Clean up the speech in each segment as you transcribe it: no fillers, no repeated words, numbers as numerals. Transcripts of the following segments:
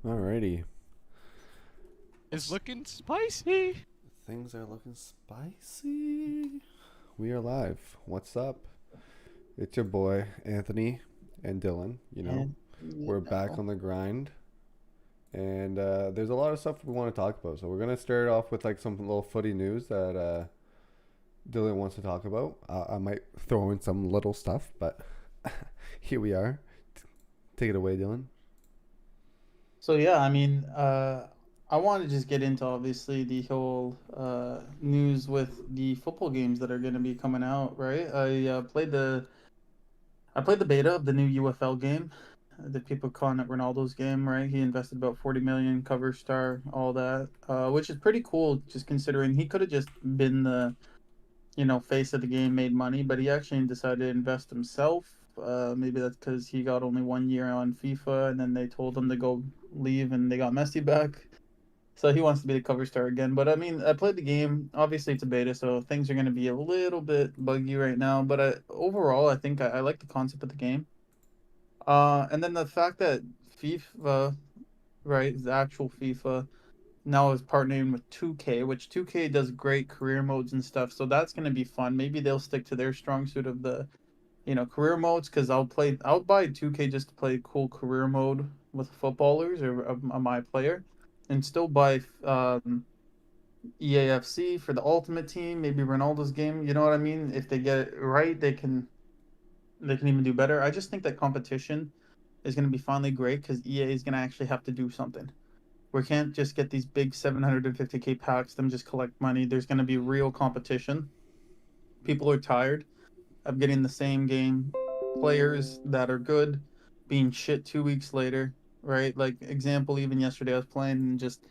Alrighty. It's looking spicy. Things are looking spicy. We are live. What's up? It's your boy, Anthony and Dylan. And We're back on the grind. And there's a lot of stuff we want to talk about. So we're going to start off with like some little footy news that Dylan wants to talk about. I might throw in some little stuff, but here we are. Take it away, Dylan. so yeah, I want to just get into obviously the whole news with the football games that are going to be coming out, right? I played the beta of the new UFL game, the people calling it Ronaldo's game, right? He invested about 40 million, cover star, all that, which is pretty cool, just considering he could have just been the face of the game, made money, but he actually decided to invest himself. Maybe that's because he got only 1 year on FIFA, and then they told him to go leave, and they got Messi back. So he wants to be the cover star again. But I mean, I played the game. Obviously, it's a beta, so things are going to be a little bit buggy right now. But overall, I think I like the concept of the game. And then the fact that FIFA, right, the actual FIFA, now is partnering with 2K, which 2K does great career modes and stuff. So that's going to be fun. Maybe they'll stick to their strong suit of the career modes, because I'll buy 2K just to play cool career mode with footballers or my player, and still buy EAFC for the ultimate team, maybe Ronaldo's game. You know what I mean? If they get it right, they can even do better. I just think that competition is going to be finally great, because EA is going to actually have to do something. We can't just get these big 750K packs, them just collect money. There's going to be real competition. People are tired of getting the same game, players that are good being shit 2 weeks later, right? Like, example, even yesterday I was playing, and just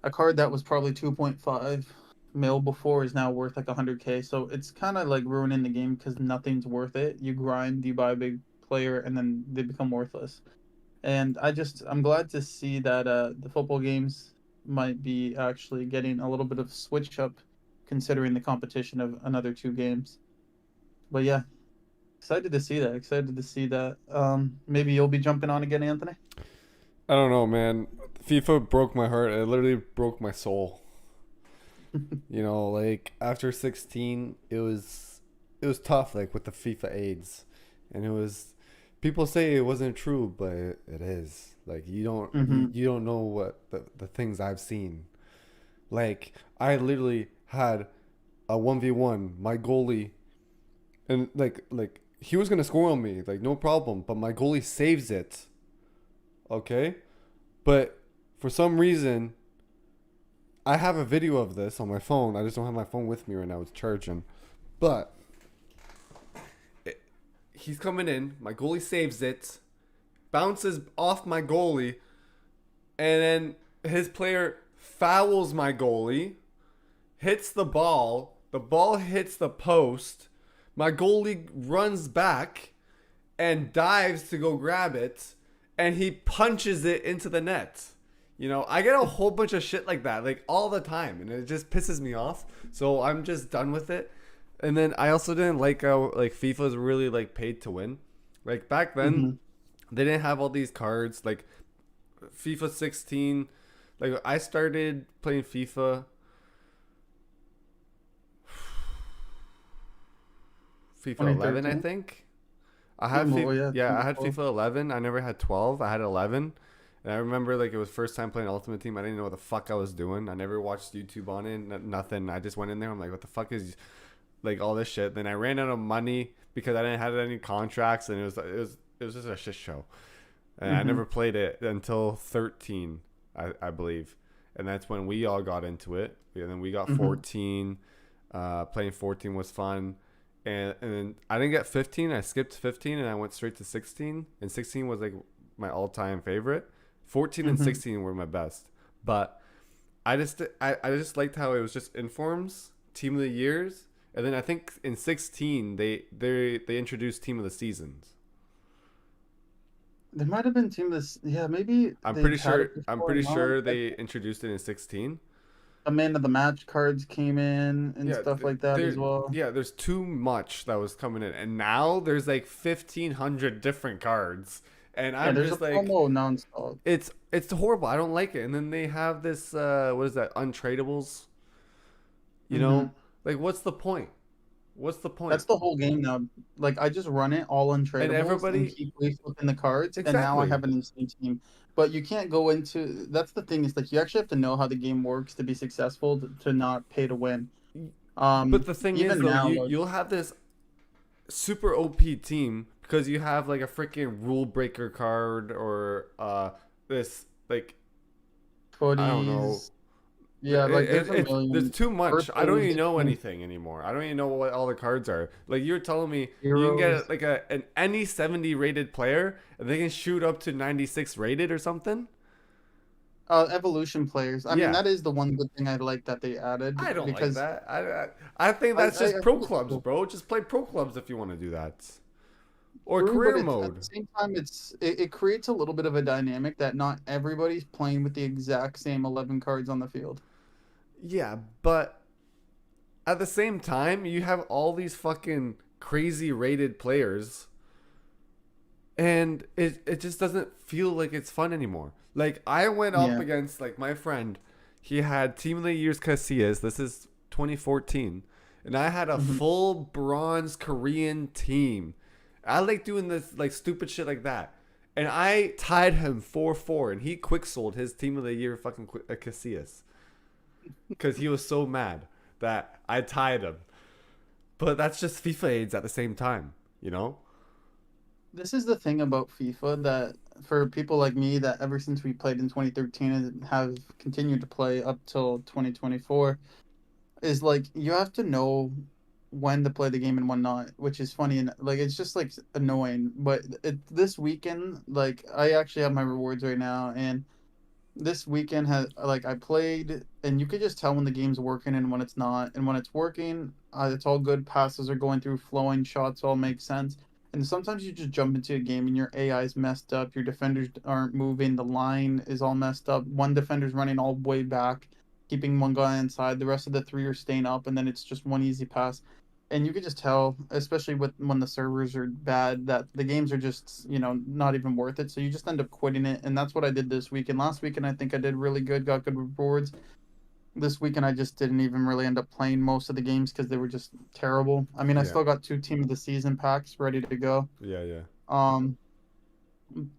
a card that was probably 2.5 mil before is now worth like 100K. So it's kind of like ruining the game, because nothing's worth it. You grind, you buy a big player, and then they become worthless. And I'm glad to see that the football games might be actually getting a little bit of switch up, considering the competition of another two games. But yeah, excited to see that. Excited to see that. Maybe you'll be jumping on again, Anthony. I don't know, man. FIFA broke my heart. It literally broke my soul. Like after 16, it was tough, like with the FIFA AIDS, and it was. People say it wasn't true, but it is. Like you don't you, Mm-hmm. you don't know what the things I've seen. Like I literally had a 1v1, my goalie, and like he was gonna score on me, like no problem, but my goalie saves it. Okay, but for some reason I have a video of this on my phone. I just don't have my phone with me right now. It's charging. But he's coming in. My goalie saves it, bounces off my goalie, and then his player fouls my goalie, hits the ball. The ball hits the post. My goalie runs back and dives to go grab it, and he punches it into the net. I get a whole bunch of shit like that, like all the time, and it just pisses me off. So I'm just done with it. And then I also didn't like how like FIFA's really like paid to win. Like back then, Mm-hmm. they didn't have all these cards. Like FIFA 16, like I started playing FIFA 11, I 2013. think. I have Oh yeah, I had 2012. FIFA 11. I never had 12. I had 11. And I remember like it was first time playing Ultimate Team. I didn't know what the fuck I was doing. I never watched YouTube on it. Nothing. I just went in there. I'm like, what the fuck is like all this shit? Then I ran out of money because I didn't have any contracts, and it was just a shit show. And I Mm-hmm. never played it until 13, I believe, and that's when we all got into it. And then we got Mm-hmm. 14. Playing 14 was fun, and then I didn't get 15. I skipped 15 and I went straight to 16. And 16 was like my all-time favorite. 14 and Mm-hmm. 16 were my best, but I just liked how it was just informs team of the years, and then I think in 16 they introduced team of the seasons. There might have been team this. Yeah, maybe I'm they've pretty had sure it I'm before. pretty No, sure like they introduced it in 16. a man of the match cards came in and Yeah, stuff like that as well. there's too much that was coming in, and now there's like 1,500 different cards, And Yeah, I'm there's a just like, promo nonstop. it's horrible. I don't like it. And then they have this what is that? Untradables. You Hmm. know, like what's the point? What's the point? That's the whole game now. Like I just run it all And untradables and everybody keep reflipping the cards, and now I exactly. have an insane team. But you can't go into. That's the thing is like you actually have to know how the game works to be successful to not pay to win. But the thing is Even though, now, like you'll have this super OP team because you have like a freaking rule breaker card or this like I don't know. footies, yeah, like there's a There's million too much. I don't even purples, know anything anymore. I don't even know what all the cards are. Like you're telling me you can get heroes. like an any 70 rated player and they can shoot up to 96 rated or something. Evolution players. I mean, Yeah, that is the one good thing I like that they added I don't like because that. I think that's I just pro think it's clubs, cool. bro. Just play pro clubs if you want to do that, or True, but career it's at the mode. same time it creates a little bit of a dynamic that not everybody's playing with the exact same 11 cards on the field. Yeah, but at the same time, you have all these fucking crazy rated players, and it just doesn't feel like it's fun anymore. Like I went up Yeah. against like my friend, he had Team of the Year's Casillas. This is 2014, and I had a Hmm. full bronze Korean team. I like doing this like stupid shit like that. And I tied him 4-4, and he quick sold his Team of the Year fucking Casillas because he was so mad that I tied him. But that's just FIFA AIDS at the same time, you know? This is the thing about FIFA that for people like me that ever since we played in 2013 and have continued to play up till 2024 is like you have to know when to play the game and when not, which is funny and like it's just like annoying. But this weekend, like I actually have my rewards right now, and this weekend has like I played, and you could just tell when the game's working and when it's not. And when it's working, it's all good. Passes are going through, flowing shots all make sense. And sometimes you just jump into a game and your AI is messed up. Your defenders aren't moving. The line is all messed up. One defender's running all the way back, keeping one guy inside. The rest of the three are staying up, and then it's just one easy pass. And you could just tell, especially with when the servers are bad, that the games are just, not even worth it. So you just end up quitting it. And that's what I did this weekend. Last weekend, I think I did really good, got good rewards. This weekend, I just didn't even really end up playing most of the games because they were just terrible. I mean, I Yeah. still got 2 Team of the Season packs ready to go. Yeah, yeah. Um,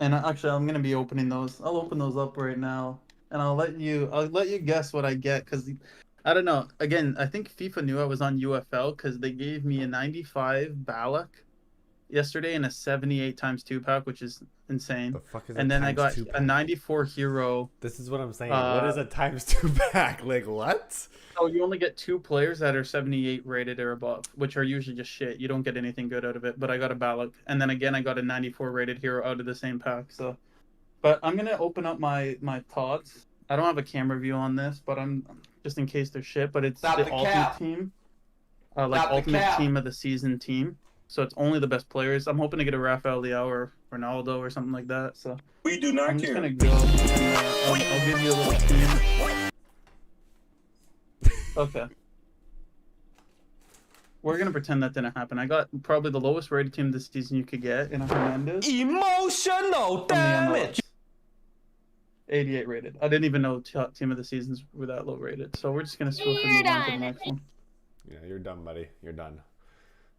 and actually, I'm gonna be opening those. I'll open those up right now, and I'll let you guess what I get because I don't know. Again, I think FIFA knew I was on UFL because they gave me a 95 Balak yesterday and a 78 times 2 pack, which is insane. The fuck is a And then I times got two a pack? 94 Hero. This is what I'm saying. What Uh, is a times two pack? Like what? so you only get 2 players that are 78 rated or above, which are usually just shit. You don't get anything good out of it. But I got a Balak, and then again I got a 94 rated hero out of the same pack. So, but I'm gonna open up my pods. I don't have a camera view on this, but I'm just in case they're shit. But it's Stop the the ultimate cap. team, like Stop the ultimate cap. team of the season team. So it's only the best players. I'm hoping to get a Rafael Leao or Ronaldo or something like that. So We do not I'm just care. gonna go. And, I'll give you a little team. Okay. We're gonna pretend that didn't happen. I got probably the lowest rated team this season you could get in a Hernandez Emotional from the MLS. 88 rated. I didn't even know team of the seasons were that low rated. So we're just gonna swiftly move on to the next one. Yeah, you're done, buddy. You're done.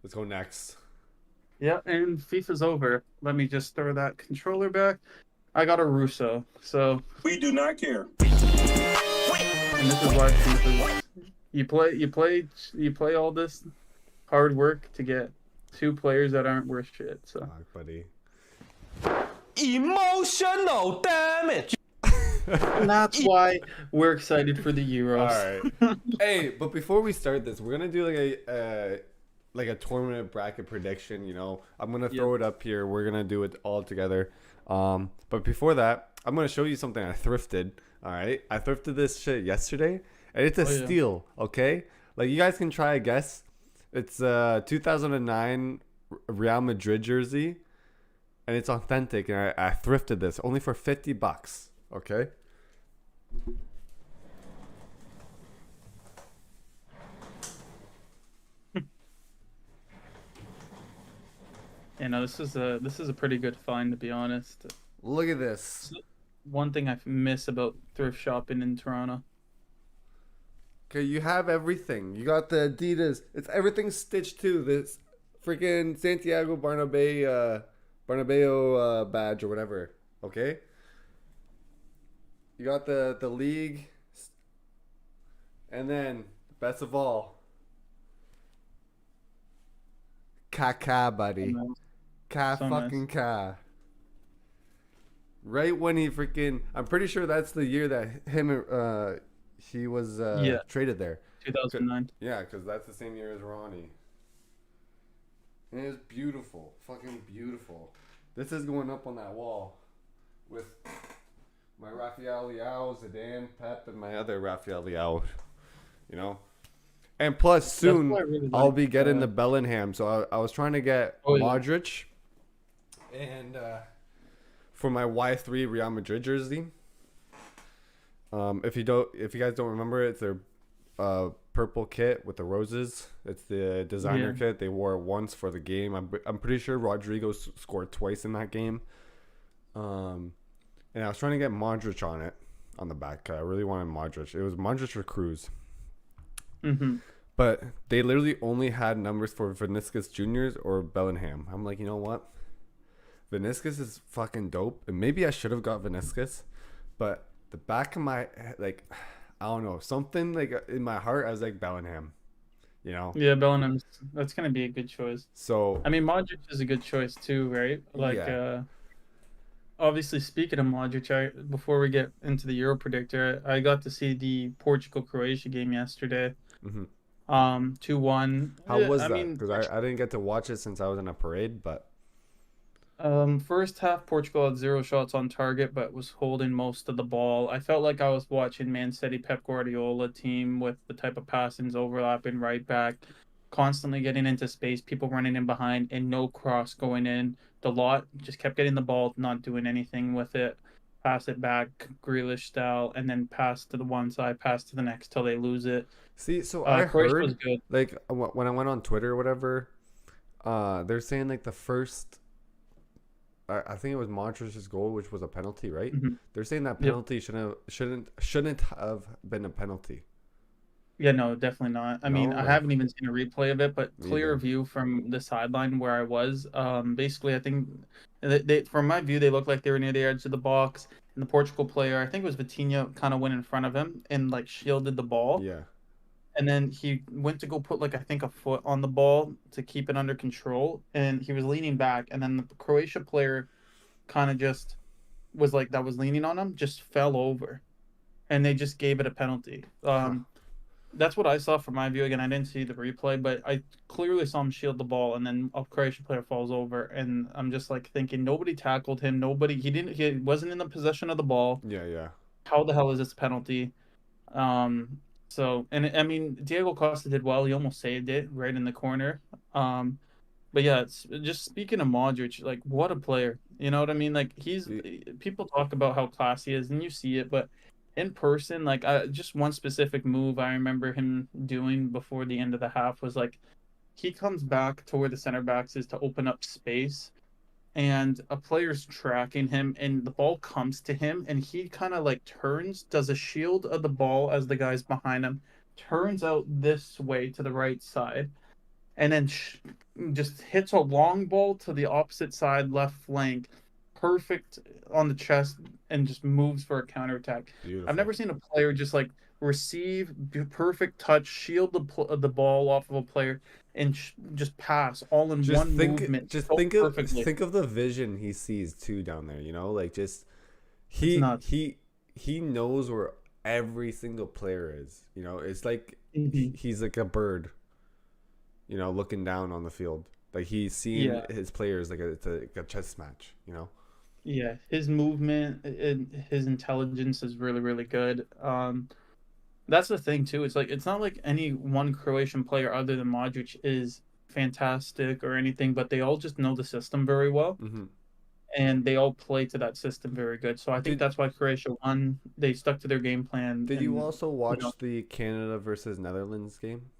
Let's go next. Yeah, and FIFA's over. Let me just throw that controller back. I got a Russo. So We do not care. and this is why FIFA. You play all this hard work to get 2 players that aren't worth shit. So Fuck, buddy. Emotional damage. and that's why we're excited for the Euros. All right. Hey, but before we start this, we're gonna do like a tournament bracket prediction. You know, I'm gonna throw it up here. We're gonna do it all together. But before that, I'm gonna show you something I thrifted. All right, I thrifted this shit yesterday, and it's a steal. Okay, like you guys can try a guess. It's a 2009 Real Madrid jersey, and it's authentic. And I thrifted this only for $50. Okay. This is a pretty good find, to be honest. Look at this. One thing I miss about thrift shopping in Toronto. Okay, you have everything. You got the Adidas. It's everything stitched to this freaking Santiago Bernabeu badge or whatever. Okay. You got the league, and then best of all, Kaká, buddy. Ka So fucking nice. Ka. Right when he freaking, I'm pretty sure that's the year that he was Yeah. traded there. 2009. Yeah, because that's the same year as Ronnie. And it was beautiful, fucking beautiful. This is going up on that wall with my Rafael Leao, Zidane, Pep, and my other Rafael Leao. You know, and plus soon what I really I'll like, be getting the Bellingham. So I was trying to get Oh, yeah. Modric and for my Y3 Real Madrid jersey. If you guys don't remember it, it's their purple kit with the roses. It's the designer kit. They wore it once for the game. I'm pretty sure Rodrigo scored twice in that game. And I was trying to get Modric on it on the back. I really wanted Modric. It was Modric or Cruz. Mm-hmm. But they literally only had numbers for Vinicius Juniors or Bellingham. I'm like, you know what? Vinicius is fucking dope. And maybe I should have got Vinicius. But the back of my like, I don't know, something like in my heart, I was like Bellingham. You know? Yeah, Bellingham's. That's gonna be a good choice. So I mean, Modric is a good choice too, right? Like, Yeah. obviously, speaking of Modric, before we get into the Euro predictor, I got to see the Portugal-Croatia game yesterday. mhm. 2-1. How was I that? mean, Because I didn't get to watch it since I was in a parade, but first half Portugal had 0 shots on target, but was holding most of the ball. I felt like I was watching Man City Pep Guardiola team with the type of passings overlapping right back, constantly getting into space, people running in behind, and no cross going in. The lot just kept getting the ball, not doing anything with it. Pass it back, Grealish style, and then pass to the one side, pass to the next till they lose it. see, so I Croatia was heard good. like when I went on Twitter or whatever, they're saying like the first, I think it was Modric's goal, which was a penalty, right? Mhm. They're saying that Yep. penalty shouldn't have been a penalty. Yeah, no, definitely not. I mean, No, I like haven't even seen a replay of it, but me clear either. view from the sideline where I was. Basically, I think from my view, they looked like they were near the edge of the box, and the Portugal player, I think it was Vitinha, kind of went in front of him and like shielded the ball, Yeah. and then he went to go put like I think a foot on the ball to keep it under control, and he was leaning back, and then the Croatia player kind of just was like that was leaning on him, just fell over, and they just gave it a penalty. Huh. That's what I saw from my view. Again, I didn't see the replay, but I clearly saw him shield the ball, and then a Croatian player falls over, and I'm just like thinking, nobody tackled him. Nobody, he wasn't in the possession of the ball. Yeah, yeah. How the hell is this a penalty? And I mean, Diego Costa did well. He almost saved it right in the corner. But yeah, it's just speaking of Modric, like what a player. You know what I mean? Like Y- people talk about how classy he is, and you see it, but in person, like just one specific move I remember him doing before the end of the half was like he comes back to where the center backs is to open up space, and a player's tracking him, and the ball comes to him, and he kind of like turns, does a shield of the ball as the guy's behind him, turns out this way to the right side, and then just hits a long ball to the opposite side left flank, perfect on the chest, and just moves for a counterattack. Beautiful. I've never seen a player just like receive perfect touch, shield the ball off of a player, and just pass all in Just one think, movement just so think of perfectly. think of the vision he sees too down there. You know, like just It's nuts. he knows where every single player is. You know, it's like Mhm. he's like a bird. You know, looking down on the field, like he's seeing Yeah, his players it's like a chess match. You know. yeah. His movement and his intelligence is really, really good. That's the thing too. It's like it's not like any one Croatian player other than Modric is fantastic or anything, but they all just know the system very well, Hmm. and they all play to that system very good. So I think Did that's why Croatia won. They stuck to their game plan, Did you and also you know, watch the Canada versus Netherlands game?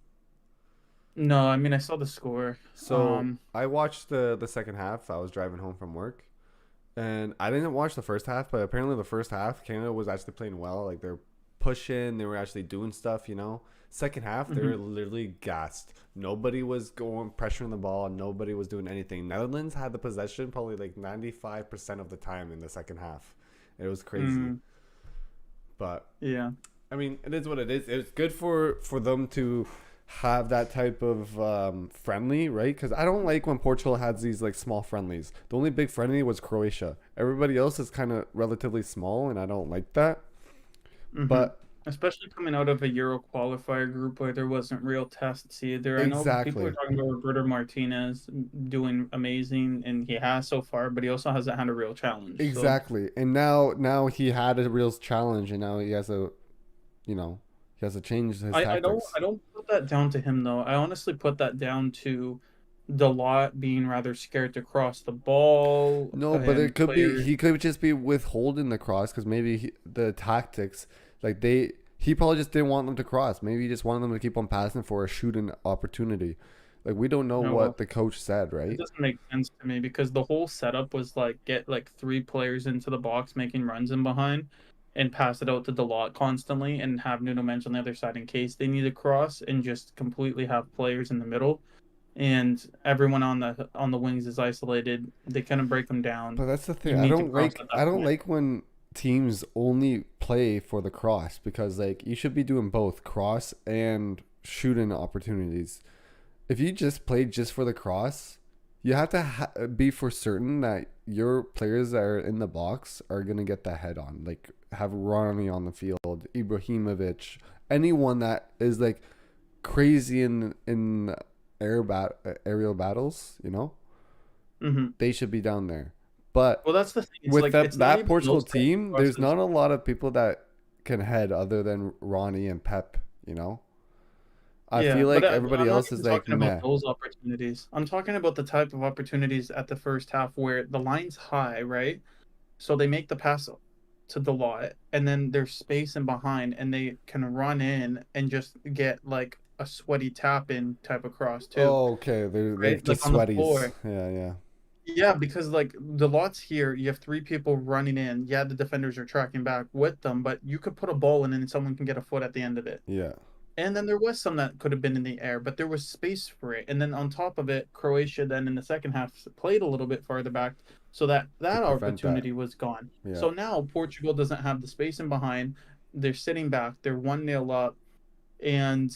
No, I mean I saw the score. So I watched the second half. I was driving home from work, and I didn't watch the first half. But apparently, the first half, Canada was actually playing well. Like they're pushing, they were actually doing stuff. Second half, they were Mhm. literally gassed. Nobody was going pressuring the ball. Nobody was doing anything. Netherlands had the possession probably like 95% of the time in the second half. It was crazy, Mm, but yeah. I mean, it is what it is. It's good for them to have that type of friendly, right? Because I don't like when Portugal has these like small friendlies. The only big friendly was Croatia. Everybody else is kind of relatively small, and I don't like that. Hmm. But Especially coming out of a Euro qualifier group where there wasn't real tests either. I know people are exactly, talking about Roberto Martinez doing amazing, and he has so far, but he also hasn't had a real challenge. So exactly. And now he had a real challenge, and now he has a he has to change his I tactics. don't put that down to him though. I honestly put that down to the lot being rather scared to cross the ball No, but it and could be players. he could just be withholding the cross because maybe the tactics like he probably just didn't want them to cross. Maybe he just wanted them to keep on passing for a shooting opportunity. Like we don't know Oh what well, the coach said, it right? doesn't make sense to me because the whole setup was like get like three players into the box making runs in behind and pass it out to Dalot constantly and have Nuno Mensch on the other side in case they need a cross and just completely have players in the middle and everyone on the wings is isolated. They couldn't break them down. But that's the thing. You I need to don't cross like at I that don't point. like when teams only play for the cross because like you should be doing both cross and shooting opportunities. If you just play just for the cross, you have to be for certain that your players that are in the box are gonna get the head on. Like have Ronnie on the field, Ibrahimovic, anyone that is like crazy in aerial battles. Hmm. They should be down there. But Well, that's the thing. It's with like it's not that even Portugal those types of team, there's crosses. not a lot of people that can head other than Ronnie and Pep. I Yeah, feel but like everybody I'm not else is even like talking about meh. those opportunities. I'm talking about the type of opportunities at the first half where the line's high, right? So they make the pass to the lot, and then there's space in behind, and they can run in and just get like a sweaty tap in type of cross too, Oh, okay. They're right? like Like just on the sweaties. floor. Yeah, yeah, Yeah, because like the lots here, you have three people running in. Yeah, the defenders are tracking back with them, but you could put a ball in and someone can get a foot at the end of it. yeah. And then there was some that could have been in the air, but there was space for it. And then on top of it, Croatia then in the second half played a little bit farther back so that To that prevent that. opportunity was gone. Yeah. So now Portugal doesn't have the space in behind. They're sitting back. They're 1-0 up and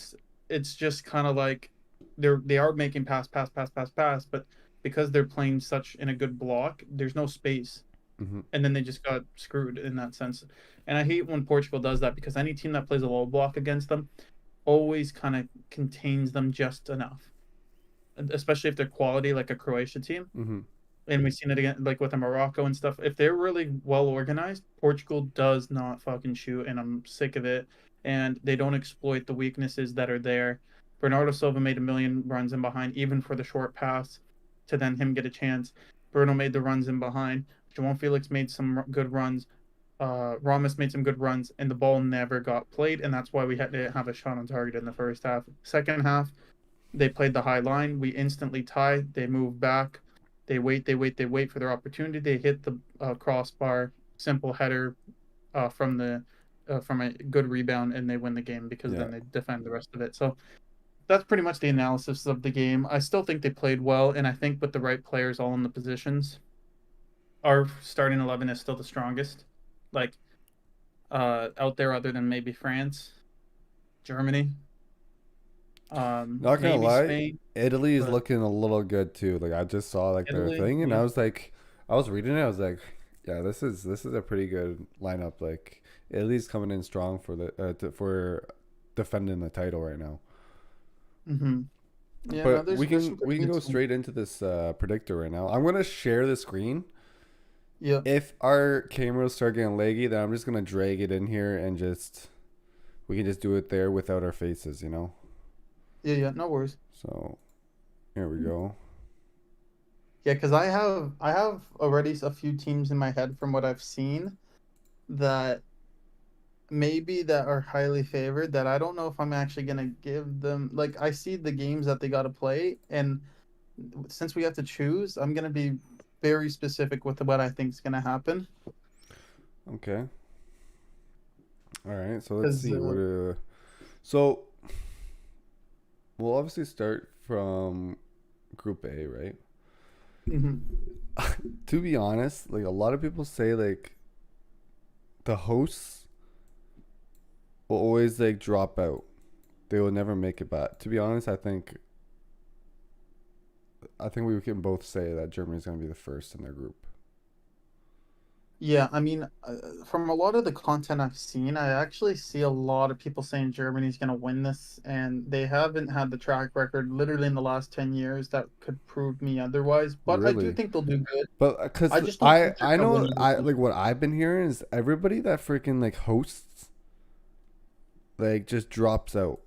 it's just kind of like they are making pass, but because they're playing such in a good block, there's no space. Hmm. And then they just got screwed in that sense. And I hate when Portugal does that because any team that plays a low block against them always kind of contains them just enough, especially if they're quality like a Croatia team. Hmm. And we've seen it again, like with the Morocco and stuff. If they're really well organized, Portugal does not fucking shoot, and I'm sick of it. And they don't exploit the weaknesses that are there. Bernardo Silva made a million runs in behind, even for the short pass, to then him get a chance. Bruno made the runs in behind. João Felix made some good runs. Ramos made some good runs, and the ball never got played, and that's why we had to have a shot on target in the first half. Second half, they played the high line. We instantly tie. They move back. They wait for their opportunity. They hit the crossbar, simple header from a good rebound, and they win the game because Yeah. then they defend the rest of it. So that's pretty much the analysis of the game. I still think they played well, and I think with the right players all in the positions, our starting 11 is still the strongest. Like out there, other than maybe France, Germany, Not gonna maybe lie, Spain, Italy is but looking a little good too. Like I just saw like their Italy, thing, and yeah. I was reading it. I was like, yeah, this is a pretty good lineup. Like Italy's coming in strong for the for defending the title right now. Hmm. Yeah, no, But we there's can some we pretty can good go teams. straight into this predictor right now. I'm gonna share the screen. Yeah, If our cameras start getting laggy, then I'm just gonna drag it in here and just we can just do it there without our faces. yeah, no worries. So here we go. Yeah, because I have already a few teams in my head from what I've seen that maybe that are highly favored that I don't know if I'm actually gonna give them. Like I see the games that they got to play, and since we have to choose, I'm gonna be very specific with what I think is gonna happen. Okay. All right. So let's Because see. So we'll obviously start from Group A, right? To be honest, like a lot of people say, like the hosts will always like drop out. They will never make it back. To be honest, I think we can both say that Germany's going to be the first in their group. Yeah, I mean, from a lot of the content I've seen, I actually see a lot of people saying Germany's going to win this, and they haven't had the track record literally in the last 10 years that could prove me otherwise. But I do Really? think they'll do good. But because I just don't I think they're I going to win know I everything. like what I've been hearing is everybody that freaking like hosts like just drops out.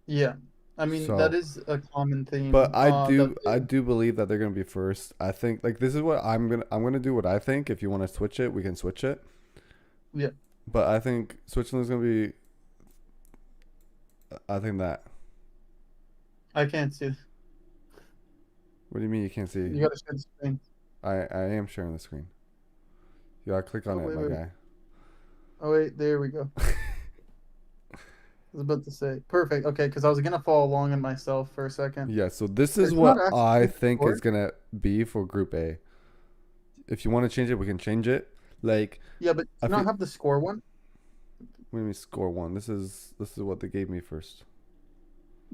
Yeah, I mean, that So, is a common but theme. I That do I do believe that they're gonna be first. I think like this is what I'm gonna do what I think. If you want to switch it, we can switch it. yeah, But I think Switzerland's gonna be. I think that. I can't see. What do you mean you can't see? You got to share the screen. I am sharing the screen. You gotta click Oh on it, wait, my wait. guy. Oh wait, there we go. I was about to say perfect. Okay, because I was gonna follow along in myself for a second. Yeah, so this is It's not what I actually think is short. gonna be for Group A. If you want to change it, we can change it. Like Yeah, but do I you not feel have the score one? when we score one, this is what they gave me first.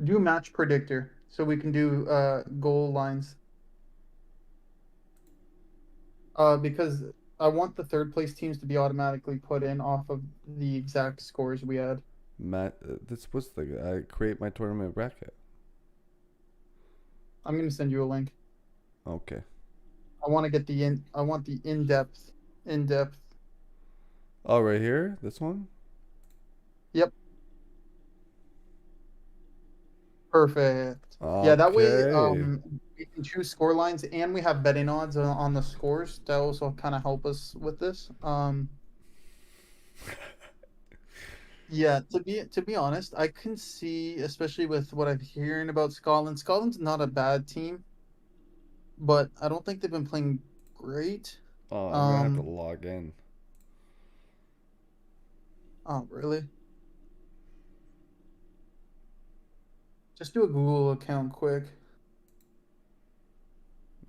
Do match predictor so we can do goal lines. Because I want the third place teams to be automatically put in off of the exact scores we had. Matt, this was the I create my tournament bracket. I'm gonna send you a link. Okay. I want to get the in. I want the in depth. Oh, right here, this one. Yep, perfect. Yeah, that way Okay. we can choose score lines and we have betting odds on the scores. That also kind of help us with this. Yeah, to be honest, I can see, especially with what I'm hearing about Scotland. Scotland's not a bad team, but I don't think they've been playing great. Oh, I'm gonna have to Um, log in. oh really? Just do a Google account quick.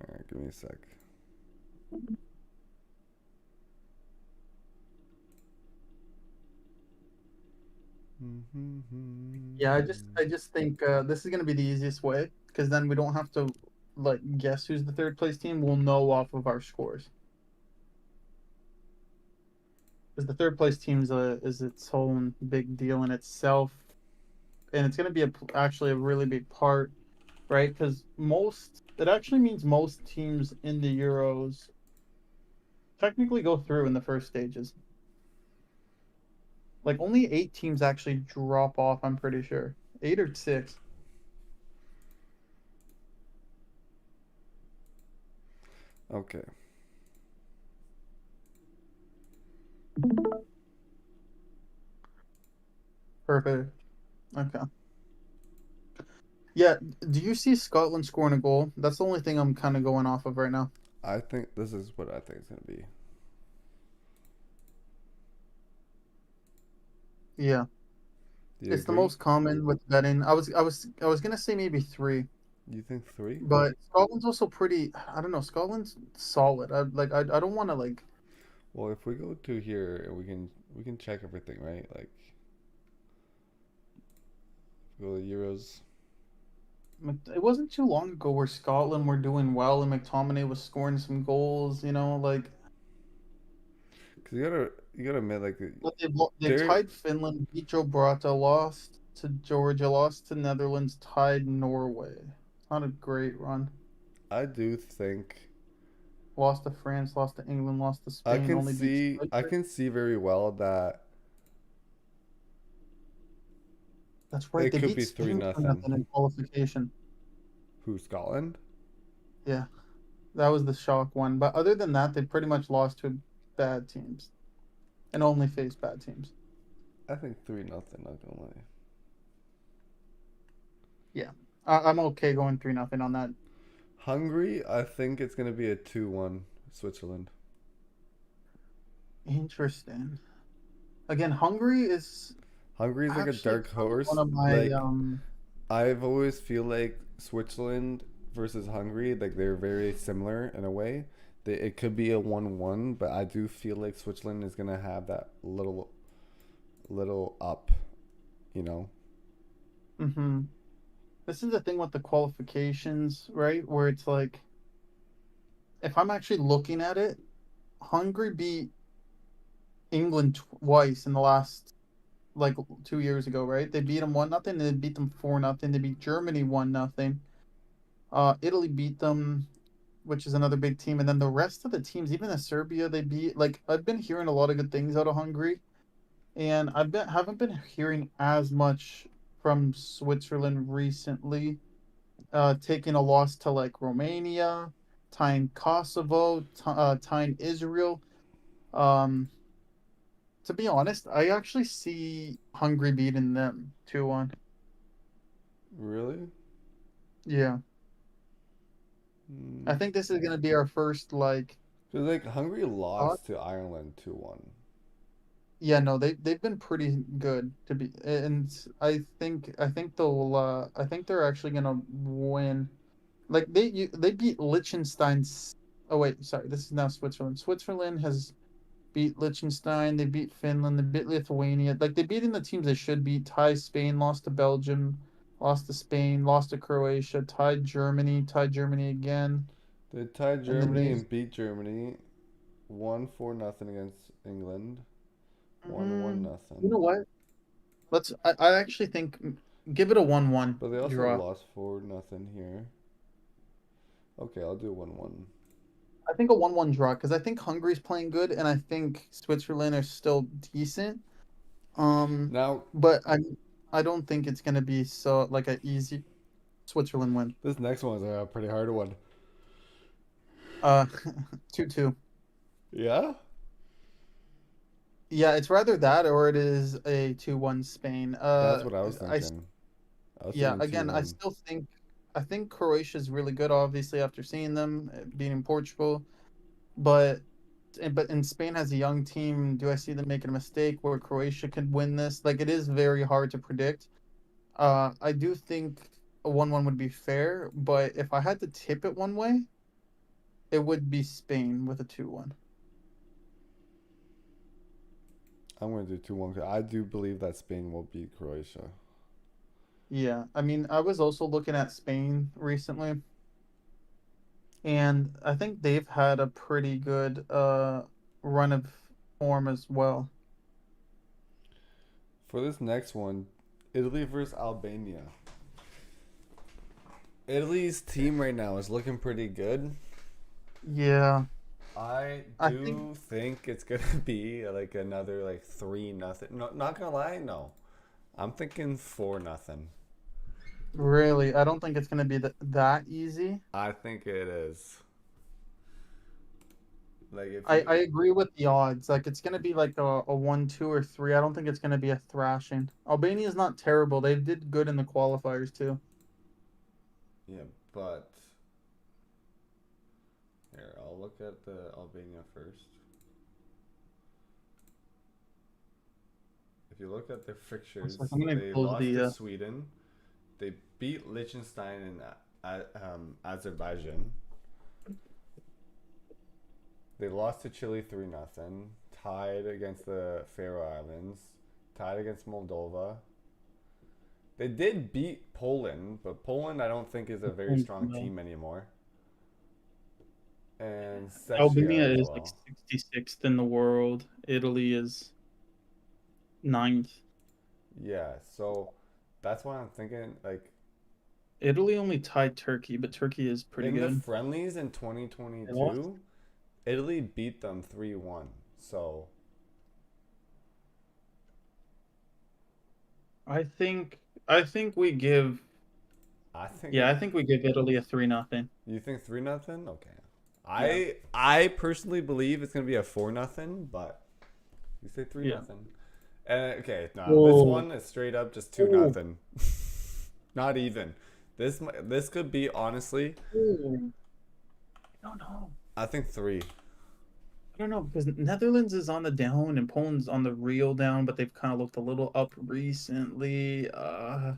All right, give me a sec. Yeah, I just think this is gonna be the easiest way because then we don't have to like guess who's the third place team. We'll know off of our scores. Because the third place team is its own big deal in itself, and it's gonna be actually a really big part, right? Because most it actually means most teams in the Euros technically go through in the first stages. Like only 8 teams actually drop off. I'm pretty sure 8 or 6. Okay. Perfect. Okay. Yeah. Do you see Scotland scoring a goal? That's the only thing I'm kind of going off of right now. I think this is what I think it's gonna be. Yeah. Do you It's the agree? most common with betting. I was gonna say maybe 3, You think three? but Scotland's also pretty. I don't know. Scotland's solid. I don't want to like. Well, if we go to here and we can check everything, right? Like go to Euros. It wasn't too long ago where Scotland were doing well and McTominay was scoring some goals. Like Cause you gotta admit like but they they're tied Finland, beat Gibraltar, lost to Georgia, lost to Netherlands, tied Norway. Not a great run. I do think Lost to France, lost to England, lost to I Spain, can only beat see I Cyprus. can see very well that That's right. it They could beat be three Spain for nothing. nothing in qualification. Who Scotland? Yeah, that was the shock one. But other than that, they pretty much lost to bad teams and only faced bad teams. I think 3-0. Not gonna lie. Yeah, I'm okay going 3-0 on that. Hungary, I think it's gonna be a 2-1 Switzerland. Interesting. Again, Hungary is Hungary's like a actually dark kind of one horse. of my Like I've always feel like Switzerland versus Hungary, like they're very similar in a way. It could be a 1-1, but I do feel like Switzerland is gonna have that little up, you know. hmm This is the thing with the qualifications, right? Where it's like, if I'm actually looking at it, Hungary beat England twice in the last like 2 years ago, right? They beat them 1-0, they beat them 4-0, they beat Germany 1-0. Italy beat them, which is another big team, and then the rest of the teams, even the Serbia, they beat. Like I've been hearing a lot of good things out of Hungary, and haven't been hearing as much from Switzerland recently. Taking a loss to like Romania, tying Kosovo, tying Israel. Um, to be honest, I actually see Hungary beating them 2-1. Really? Yeah, I think this is gonna be our first like. Because like Hungary Uh, lost to Ireland 2-1. yeah, no, they've been pretty good to be, and I think they're actually gonna win. Like they beat Liechtenstein's. Oh wait, sorry, this is now Switzerland. Switzerland has beat Liechtenstein. They beat Finland. They beat Lithuania. Like they beating the teams they should beat. Tied Spain, lost to Belgium, lost to Spain, lost to Croatia, tied Germany again, They tied and then Germany they. and beat Germany. Won 4-0 against England. Won one You know nothing. what? I actually think give it a 1-1 But they also draw. lost 4-0 here. Okay, I'll do 1-1. I think a 1-1 draw because I think Hungary's playing good and I think Switzerland are still decent. Um, Now, but I don't think it's gonna be so like an easy Switzerland win. this next one is a pretty hard one. Uh, 2-2. Yeah? Yeah, it's rather that or it is a 2-1 Spain. That's what I was I thinking. I was yeah, thinking again, 2-1. I think Croatia's really good obviously after seeing them beating Portugal, but and Spain has a young team. Do I see them making a mistake where Croatia could win this? Like it is very hard to predict. I do think a 1-1 would be fair, but if I had to tip it one way, it would be Spain with a 2-1. I'm going to do 2-1. I do believe that Spain will beat Croatia. Yeah, I mean, I was also looking at Spain recently, and I think they've had a pretty good run of form as well. For this next one, Italy versus Albania. Italy's team right now is looking pretty good. Yeah, I I think do think it's gonna be like another like 3-0. No, not gonna lie, no. I'm thinking 4-0. really, I don't think it's gonna be that easy. I think it is. Like if I you agree with the odds. Like it's gonna be like a 1-2 or 3. I don't think it's gonna be a thrashing. Albania is not terrible. They did good in the qualifiers too. yeah, but here I'll look at the Albania first. If you look at their fixtures, I'm gonna they close lost the. to Sweden. They beat Liechtenstein and Azerbaijan. They lost to Chile 3-0. Tied against the Faroe Islands. Tied against Moldova. They did beat Poland, but Poland I don't think is a very strong team anymore. And Albania Czechia as is like well. 66th in the world. Italy is ninth. Yeah, so that's why I'm thinking like Italy only tied Turkey, but Turkey is pretty in the good. friendlies in They lost. 2022, Italy beat them 3-1. So I think we give I think yeah, I think we give Italy a 3-0. you think 3-0? Okay. Yeah. I personally believe it's gonna be a 4-0, but you say 3-0. Yeah. Okay, no, this Whoa. one is straight up just 2 Oh, nothing. Not even. This could be honestly. oh. I don't know. I think 3. I don't know because Netherlands is on the down and Poland's on the real down, but they've kind of looked a little up recently. I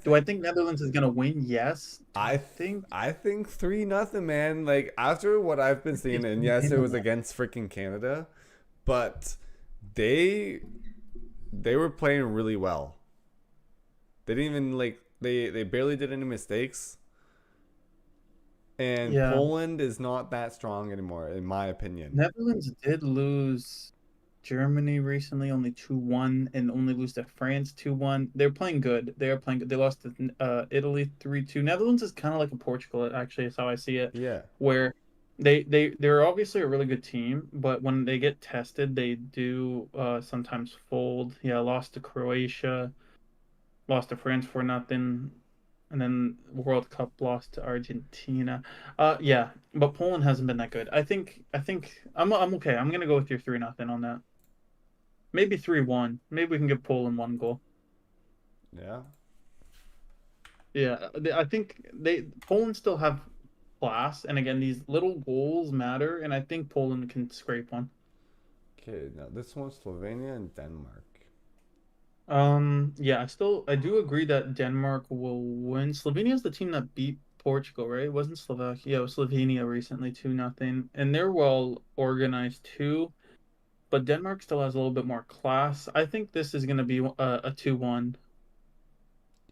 Do I think think Netherlands is gonna win? Yes. Do I I th- think I think 3 nothing, man. Like after what I've been seeing, it's and gonna yes, it win was that? against freaking Canada, but they they were playing really well. They didn't even like they barely did any mistakes. And Yeah. Poland is not that strong anymore, in my opinion. Netherlands did lose Germany recently, only 2-1, and only lose to France 2-1. They're playing good. They are playing good. They lost to Italy 3-2. Netherlands is kind of like a Portugal, actually, is how I see it, Yeah. where they're obviously a really good team, but when they get tested, they do sometimes fold. Yeah, lost to Croatia, lost to France for nothing, and then World Cup lost to Argentina. Yeah, but Poland hasn't been that good. I think I'm okay. I'm gonna go with your 3-0 on that. Maybe 3-1. Maybe we can give Poland one goal. Yeah. Yeah, I think they Poland still have class, and again, these little goals matter, and I think Poland can scrape one. Okay, now this one's Slovenia and Denmark. Yeah, I do agree that Denmark will win. Slovenia is the team that beat Portugal, right? It wasn't Slovakia. Yeah, it was Slovenia recently, 2-0. And they're well organized too, but Denmark still has a little bit more class. I think this is going to be a 2-1.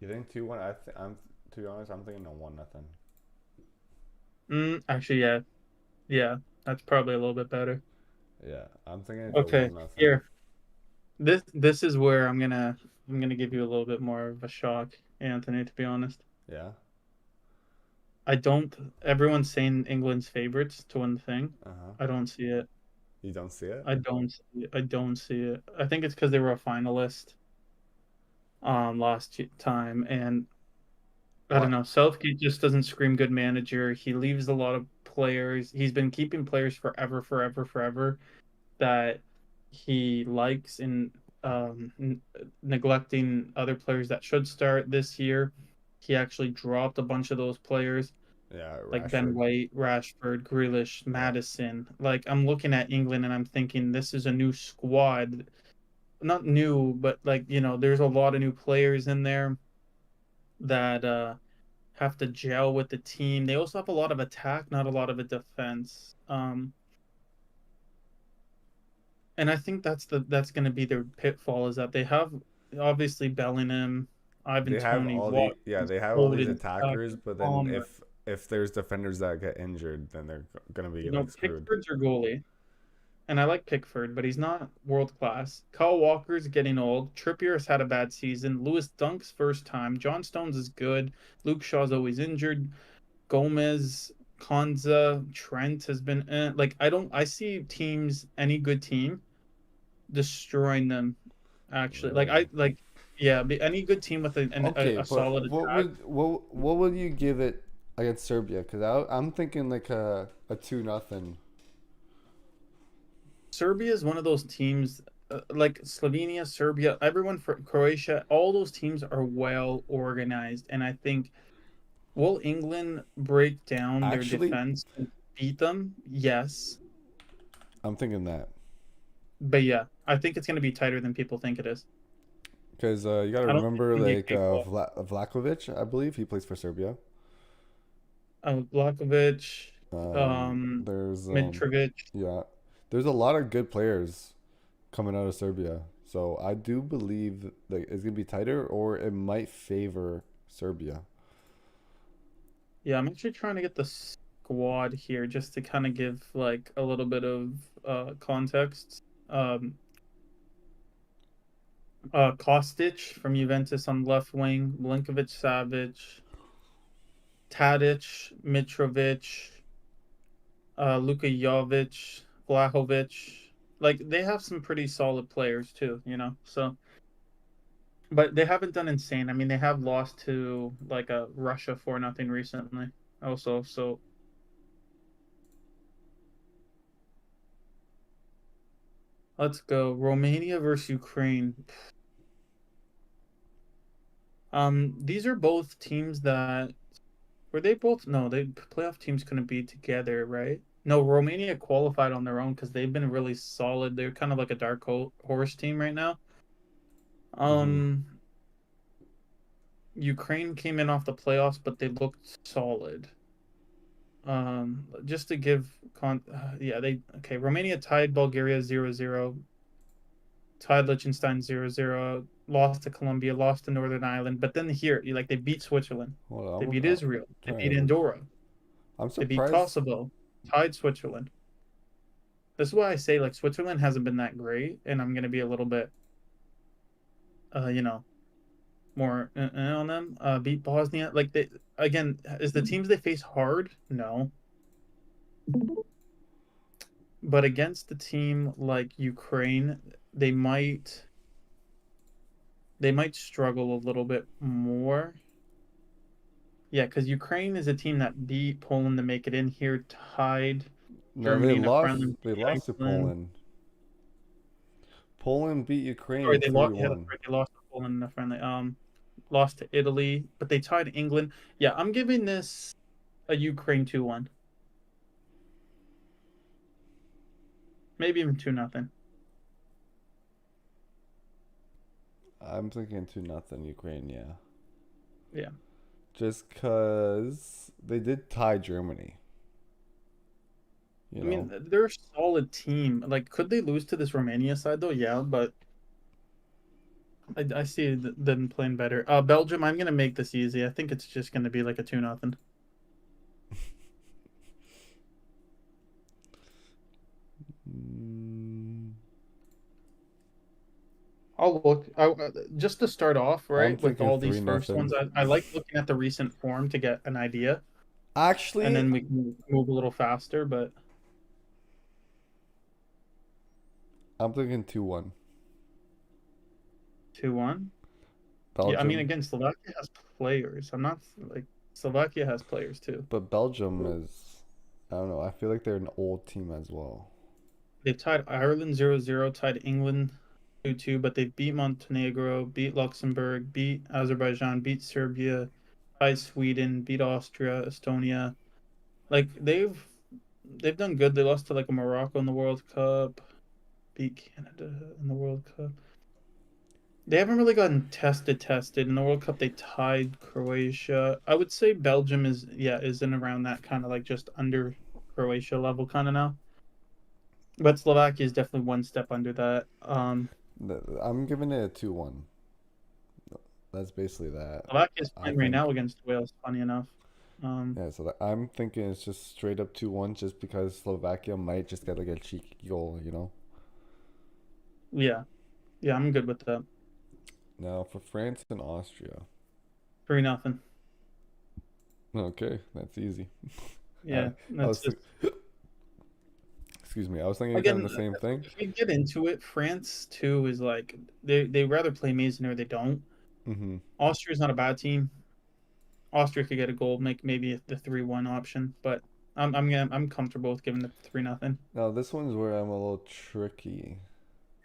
You think 2-1? I'm to be honest, I'm thinking a 1 nothing. Actually, yeah. Yeah, that's probably a little bit better. Yeah, I'm thinking it's a Okay, 1 nothing. here. This is where I'm gonna give you a little bit more of a shock, Anthony, to be honest. Yeah. I don't Everyone's saying England's favorites to win the thing. Uh-huh. I don't see it. You don't see it? I don't see it. I think it's because they were a finalist last time, and I don't What? know. Southgate just doesn't scream good manager. He leaves a lot of players. He's been keeping players forever, forever, forever that he likes and neglecting other players that should start this year. He actually dropped a bunch of those players Yeah, like Ben Rashford. White, Rashford, Grealish, Yeah. Madison. Like I'm looking at England and I'm thinking this is a new squad. Not new, but like, there's a lot of new players in there that have to gel with the team. They also have a lot of attack, not a lot of a defense. And I think that's going to be their pitfall is that they have obviously Bellingham, Ivan They have Toney, all the Watkins, they have all these Foden, Saka, attackers, but then Palmer. if there's defenders that get injured, then they're gonna be like screwed. Pickford's your goalie, and I like Pickford, but he's not world class. Kyle Walker's getting old. Trippier has had a bad season. Lewis Dunk's first time. John Stones is good. Luke Shaw's always injured. Gomez, Konza, Trent has been like I see teams, any good team destroying them. Actually, Really? yeah, any good team with Okay, a but solid attack. what would you give it against Serbia? Because I'm thinking like a 2 nothing. Serbia is one of those teams, like Slovenia, Serbia, everyone for Croatia. All those teams are well organized, and I think will England break down their Actually, defense and beat them? Yes, I'm thinking that but yeah, I think it's going to be tighter than people think it is. because you got to I don't think remember it's going to be a like cakewalk. Vlakovic, I believe he plays for Serbia. Blakovic, There's Mitrovic. yeah, there's a lot of good players coming out of Serbia. So I do believe that it's gonna be tighter, or it might favor Serbia. Yeah, I'm actually trying to get the squad here just to kind of give like a little bit of context. Kostic from Juventus on left wing, Milinkovic, Savic, Tadic, Mitrovic, Luka Jovic, Vlahovic. Like they have some pretty solid players too. So, but they haven't done insane. I mean, they have lost to like a Russia 4-0 recently. Also, so Let's go. Romania versus Ukraine. These are both teams that were they both no, they playoff teams couldn't be together, right? No, Romania qualified on their own because they've been really solid. They're kind of like a dark horse team right now. Um, Ukraine came in off the playoffs, but they looked solid. Just to give Romania tied Bulgaria 0-0, tied Liechtenstein 0-0, lost to Colombia, lost to Northern Ireland, but then here, they beat Switzerland, they beat Israel, they beat Andorra, I'm they beat surprised. Kosovo, tied Switzerland. This is why I say Switzerland hasn't been that great, and I'm gonna be a little bit, more on them. Beat Bosnia, is the teams they face hard? No. But against a team like Ukraine, they might struggle a little bit more. Yeah, because Ukraine is a team that beat Poland to make it in here, tied No, Germany in a friendly. they lost to Poland. Poland beat Ukraine Sorry, they lost. Yeah, 3-1. that's right. They lost to Poland in a friendly. Lost to Italy, but they tied England. Yeah, I'm giving this a Ukraine 2-1. Maybe even 2-0. I'm thinking 2-0 Ukraine, yeah. Yeah. Just because they did tie Germany. I mean, they're a solid team. Could they lose to this Romania side though? Yeah, but I see them playing better. Belgium, I'm gonna make this easy. I think it's just gonna be like a 2-0. I'll look. Just to start off, right, with all these first ones, I like looking at the recent form to get an idea. Actually, and then we can move a little faster. But I'm thinking 2-1. 2-1. Belgium. Yeah, I mean, again, Slovakia has players. I'm not Slovakia has players too. But Belgium is, I don't know. I feel like they're an old team as well. They tied Ireland 0-0, tied England 2-2, but they beat Montenegro, beat Luxembourg, beat Azerbaijan, beat Serbia, tied Sweden, beat Austria, Estonia. They've done good. They lost to a Morocco in the World Cup, beat Canada in the World Cup. They haven't really gotten tested. In the World Cup, they tied Croatia. I would say Belgium is in around that kind of just under Croatia level kind of now. But Slovakia is definitely one step under that. I'm giving it a 2-1. That's basically that. Slovakia is playing right now against Wales, funny enough. So I'm thinking it's just straight up 2-1 just because Slovakia might just get a cheeky goal, Yeah. Yeah, I'm good with that. Now for France and Austria. 3-0. Okay, that's easy. Yeah, excuse me, I was thinking kind of the same thing. If we get into it, France too is they rather play Mason or they don't. Mm-hmm. Austria's not a bad team. Austria could get a goal, make maybe the 3-1 option, but I'm comfortable with giving it 3-0. Now this one's where I'm a little tricky.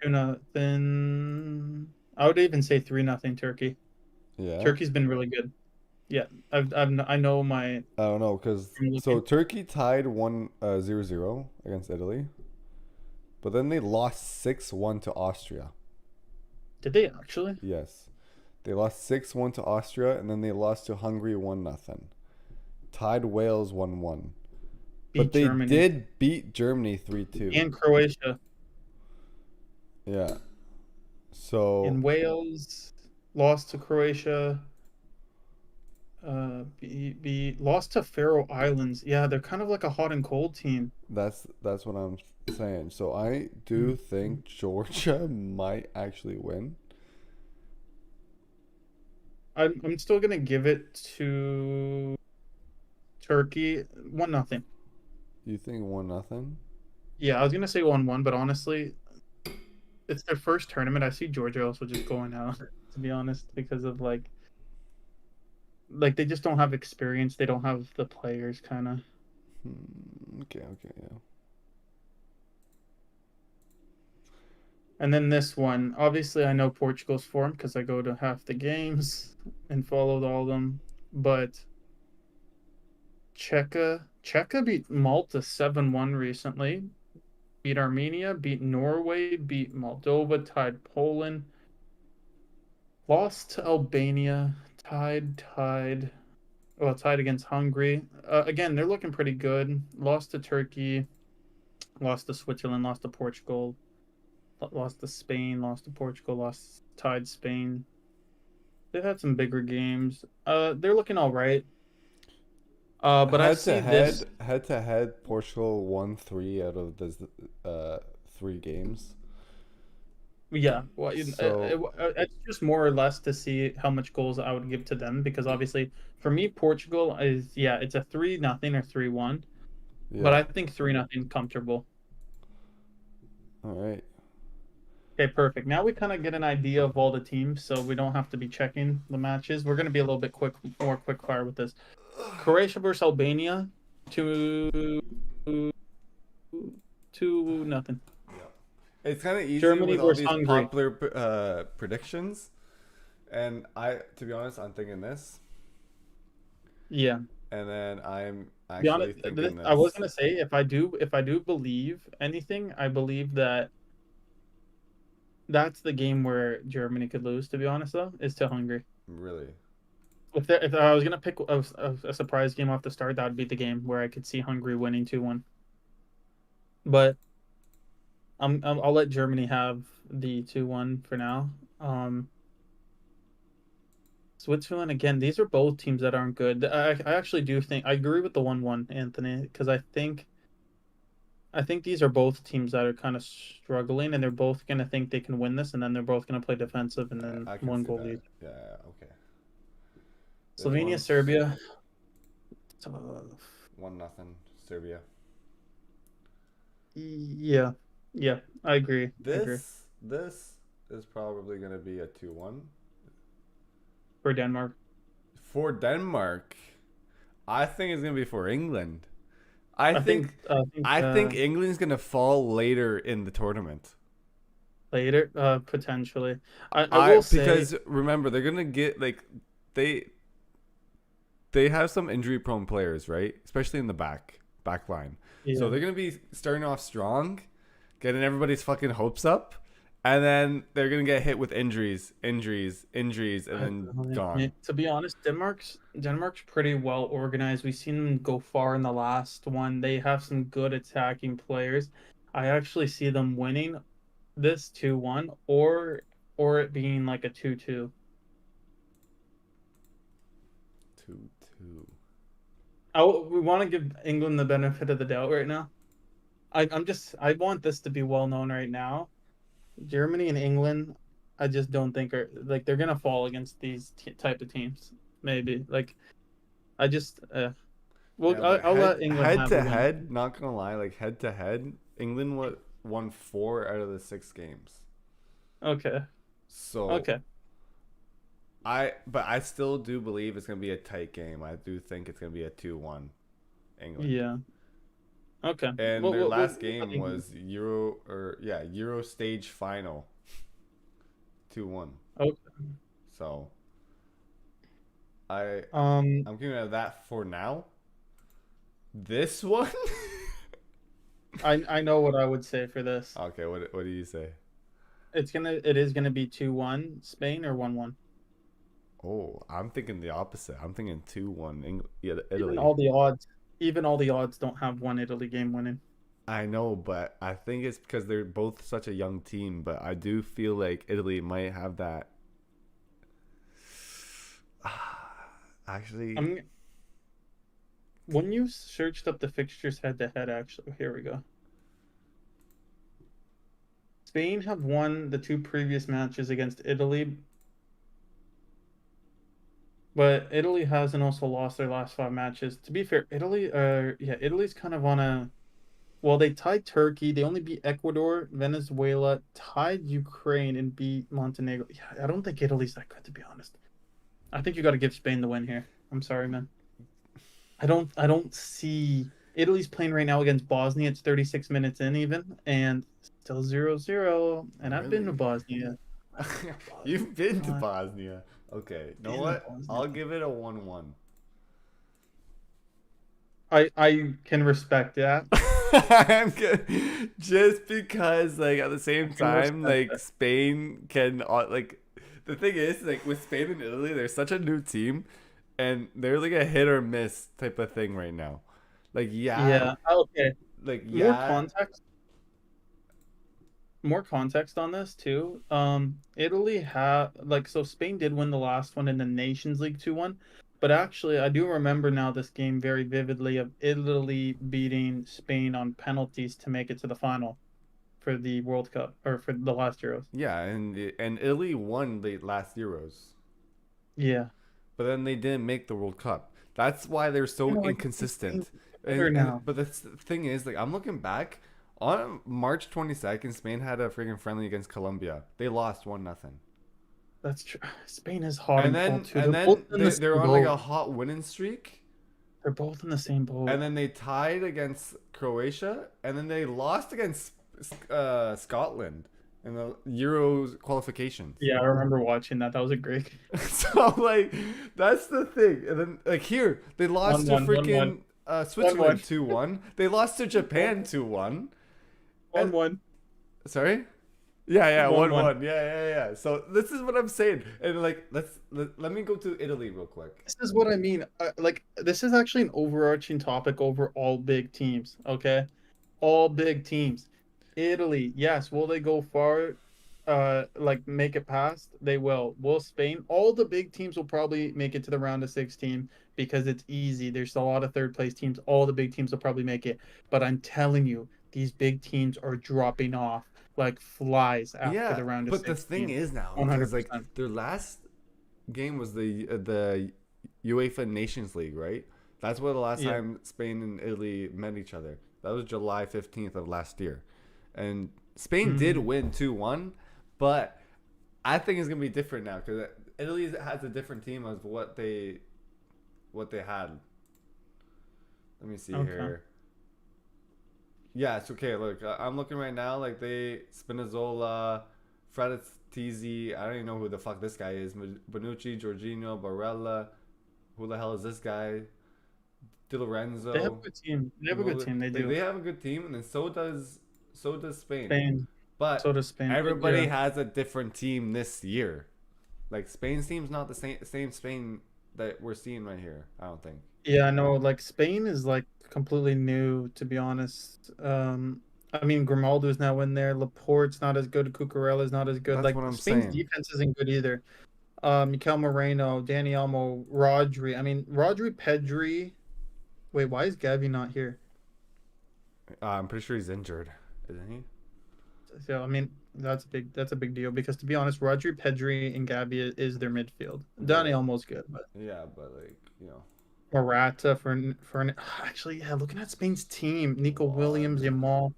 2-0. I would even say 3-0 Turkey. Yeah. Turkey's been really good. Yeah, I know my. I don't know because Turkey tied 0-0 against Italy, but then they lost 6-1 to Austria. Did they actually? Yes, they lost 6-1 to Austria, and then they lost to Hungary 1-0. Tied Wales 1-1. But they did beat Germany 3-2 and Croatia. Yeah. So in Wales, lost to Croatia. Lost to Faroe Islands. Yeah, they're kind of like a hot and cold team. That's what I'm saying. So I do think Georgia might actually win. I'm still gonna give it to Turkey 1-0. You think 1-0? Yeah, I was gonna say 1-1, but honestly, it's their first tournament. I see Georgia also just going out, to be honest, because of they just don't have experience. They don't have the players, kind of. Okay, yeah. And then this one, obviously, I know Portugal's form because I go to half the games and followed all of them. But Czechia beat Malta 7-1 recently. Beat Armenia, beat Norway, beat Moldova, tied Poland, lost to Albania, tied against Hungary. Again, they're looking pretty good. Lost to Turkey, lost to Switzerland, lost to Portugal, lost to Spain, lost to Portugal, tied Spain. They've had some bigger games. They're looking all right. But I see this. Head to head, Portugal won 3 out of the 3 games. Yeah, well, So it's just more or less to see how much goals I would give to them because obviously for me Portugal is it's a 3-0 or 3-1, but yeah. I think 3-0 comfortable. All right. Okay, perfect. Now we kind of get an idea of all the teams, so we don't have to be checking the matches. We're gonna be a little bit more quick fire with this. Croatia versus Albania, 2-0. It's kind of easy Germany with all versus these Hungary. popular predictions, and to be honest, I'm thinking this, Yeah. and then I'm To be actually honest, thinking I was this. gonna say if I do believe anything, I believe that that's the game where Germany could lose. To be honest, though, is to Hungary. Really? If I was gonna pick a surprise game off the start, that would be the game where I could see Hungary winning 2-1. But I'll let Germany have the 2-1 for now. Switzerland again. These are both teams that aren't good. I actually do think I agree with the 1-1, Anthony, because I think these are both teams that are kind of struggling, and they're both gonna think they can win this, and then they're both gonna play defensive, and then I can one see goal that. lead. Yeah. Okay. This Slovenia, one's Serbia. Tough. 1-0 Serbia. Yeah, yeah, I agree. I agree. This is probably gonna be a 2-1 For Denmark. for Denmark. I think it's gonna be for England. I I think think I think I think England's gonna fall later in the tournament. later, potentially. I will say Because remember they're gonna get they they have some injury prone players, right? Especially in the back line. So yeah. they're gonna be starting off strong, getting everybody's fucking hopes up, and then they're gonna get hit with injuries, and then gone. To be honest, Denmark's pretty well organized. We've seen them go far in the last one. They have some good attacking players. I actually see them winning this 2-1 or it being like a 2-2. 2-2. We want to give England the benefit of the doubt right now. I want this to be well known right now. Germany and England, I just don't think are like they're gonna fall against these type of teams. Maybe like I just well Yeah, but I'll let England head have to the win. head, not gonna lie, like head to head, England won 4 out of the 6 games. Okay. So Okay. but I still do believe it's gonna be a tight game. I do think it's gonna be a 2-1 England. Yeah. Okay. And Well, their last I game think- was Euro stage final, 2-1. Okay. So Um. I'm giving it that for now. This one. I know what I would say for this. Okay, what do you say? It is gonna be 2-1 Spain or 1-1. Oh, I'm thinking the opposite. I'm thinking 2-1 Italy. Even all the odds don't have one Italy game winning. I know, but I think it's because they're both such a young team. But I do feel like Italy might have that. Actually, When you searched up the fixtures head to head, actually, here we go. Spain have won the 2 previous matches against Italy, but Italy hasn't also lost their last 5 matches. To be fair, Italy's kind of on a. Well, they tied Turkey. They only beat Ecuador, Venezuela, tied Ukraine, and beat Montenegro. Yeah, I don't think Italy's that good, to be honest. I think you got to give Spain the win here. I'm sorry, man. I don't see Italy's playing right now against Bosnia. It's 36 minutes in even, and still 0-0. And I've been to Really? Bosnia. You've been to I've Bosnia. Okay. You know been to what? Bosnia. I'll give it a 1-1. I can respect that. I'm good. Just because, like, at the same can time, respect like, that. Spain can, like, the thing is, like, with Spain and Italy, they're such a new team, and they're like a hit or miss type of thing right now. Like, yeah, Yeah. Okay. like, More yeah, context. More context on this too. Italy had like so Spain did win the last one in the Nations League 2-1, but actually I do remember now this game very vividly of Italy beating Spain on penalties to make it to the final for the World Cup or for the last Euros. yeah, and Italy won the last Euros, Yeah. but then they didn't make the World Cup. That's why they're so I just think Spain's inconsistent. better now. But the thing is, like, I'm looking back on March 22nd, Spain had a freaking friendly against Colombia. They lost 1-0. That's true. Spain is hot And and cold then too. and They're both then in the they're same on like boat. a hot winning streak. They're both in the same boat. And then they tied against Croatia, and then they lost against Scotland in the Euros qualifications. Yeah, I remember watching that. That was a great game. So, like, that's the thing. And then, like, here they lost to 1-1, 1-1. freaking Switzerland 1-1. 2-1. They lost to Japan 2-1. 1-1. Sorry. Yeah, 1-1. 1-1. Yeah. So this is what I'm saying, and like, let me go to Italy real quick. This is what I mean. Like, this is actually an overarching topic over all big teams. Okay, all big teams. Italy, yes. Will they go far? Like make it past? They will. Will Spain? All the big teams will probably make it to the round of 16 because it's easy. There's a lot of third place teams. All the big teams will probably make it. But I'm telling you, these big teams are dropping off like flies after Yeah, the round of but the thing 16. is now, because like 100%. their last game was the UEFA Nations League, right? That's where the last Yeah. time Spain and Italy met each other. That was July 15th of last year, and Spain did win 2-1, but I think it's gonna be different now because Italy has a different team of what they had. Let me see Okay. here. Yeah, it's okay. Look, I'm looking right now. Like, they Spinazzola, Frattesi. I don't even know who the fuck this guy is. Bonucci, Jorginho, Barella. Who the hell is this guy? Di Lorenzo. They have a good team. They have a good team. They do. They have a good team, and then so does Spain. Spain. But So does Spain. everybody Yeah. has a different team this year. Like, Spain's team's not the same Spain that we're seeing right here. I don't think. Yeah, no, like Spain is like completely new, to be honest. I mean, Grimaldo's now in there. Laporte's not as good. Cucurella's not as good. That's Like what I'm Spain's saying. defense isn't good either. Mikel Moreno, Dani Olmo, Rodri. I mean, Rodri, Pedri. Wait, why is Gavi not here? I'm pretty sure he's injured, isn't he? So I mean, that's a big deal because to be honest, Rodri, Pedri, and Gavi is their midfield. Dani Olmo's good, but Yeah, but like, you know. Morata for actually, yeah, looking at Spain's team, Nico Williams, Yamal.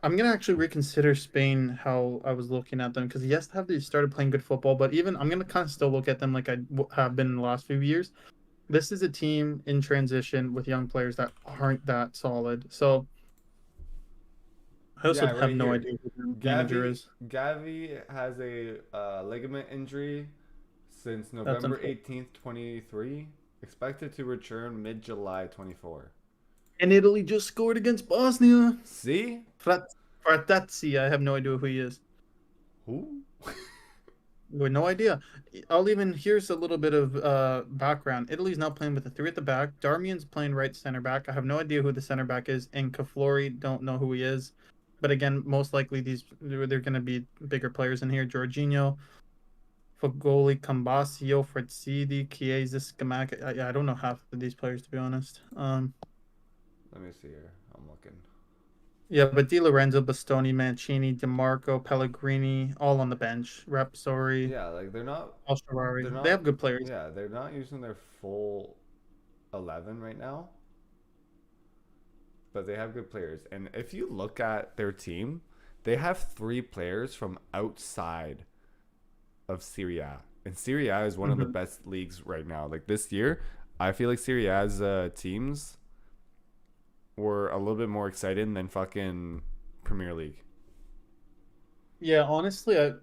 I'm gonna actually reconsider Spain how I was looking at them because yes, they started playing good football, but even I'm gonna kind of still look at them like I have been in the last few years. This is a team in transition with young players that aren't that solid. So I also Yeah, have right no here. idea who the manager is. Gavi has a ligament injury since November unfortunate. 18th, 23. Expected to return mid-July 24. And Italy just scored against Bosnia. See? Frattesi, I have no idea who he is. Who? With no idea. Here's a little bit of background. Italy's now playing with a three at the back. Darmian's playing right center back. I have no idea who the center back is, and Caflori, don't know who he is. But again, most likely they're going to be bigger players in here. Jorginho, Fogoli, Cambasio, Fretzidi, Chiesa, Scamacca. I don't know half of these players to be honest. Let me see here. I'm looking. Yeah, but Di Lorenzo, Bastoni, Mancini, DeMarco, Pellegrini, all on the bench. Rapsori, Yeah, like they're not. Alsharawi. They have good players. Yeah, they're not using their full 11 right now. But they have good players. And if you look at their team, they have 3 players from outside of Serie A. And Serie A is one of the best leagues right now. Like this year, I feel like Serie A's teams were a little bit more exciting than fucking Premier League. Yeah, honestly,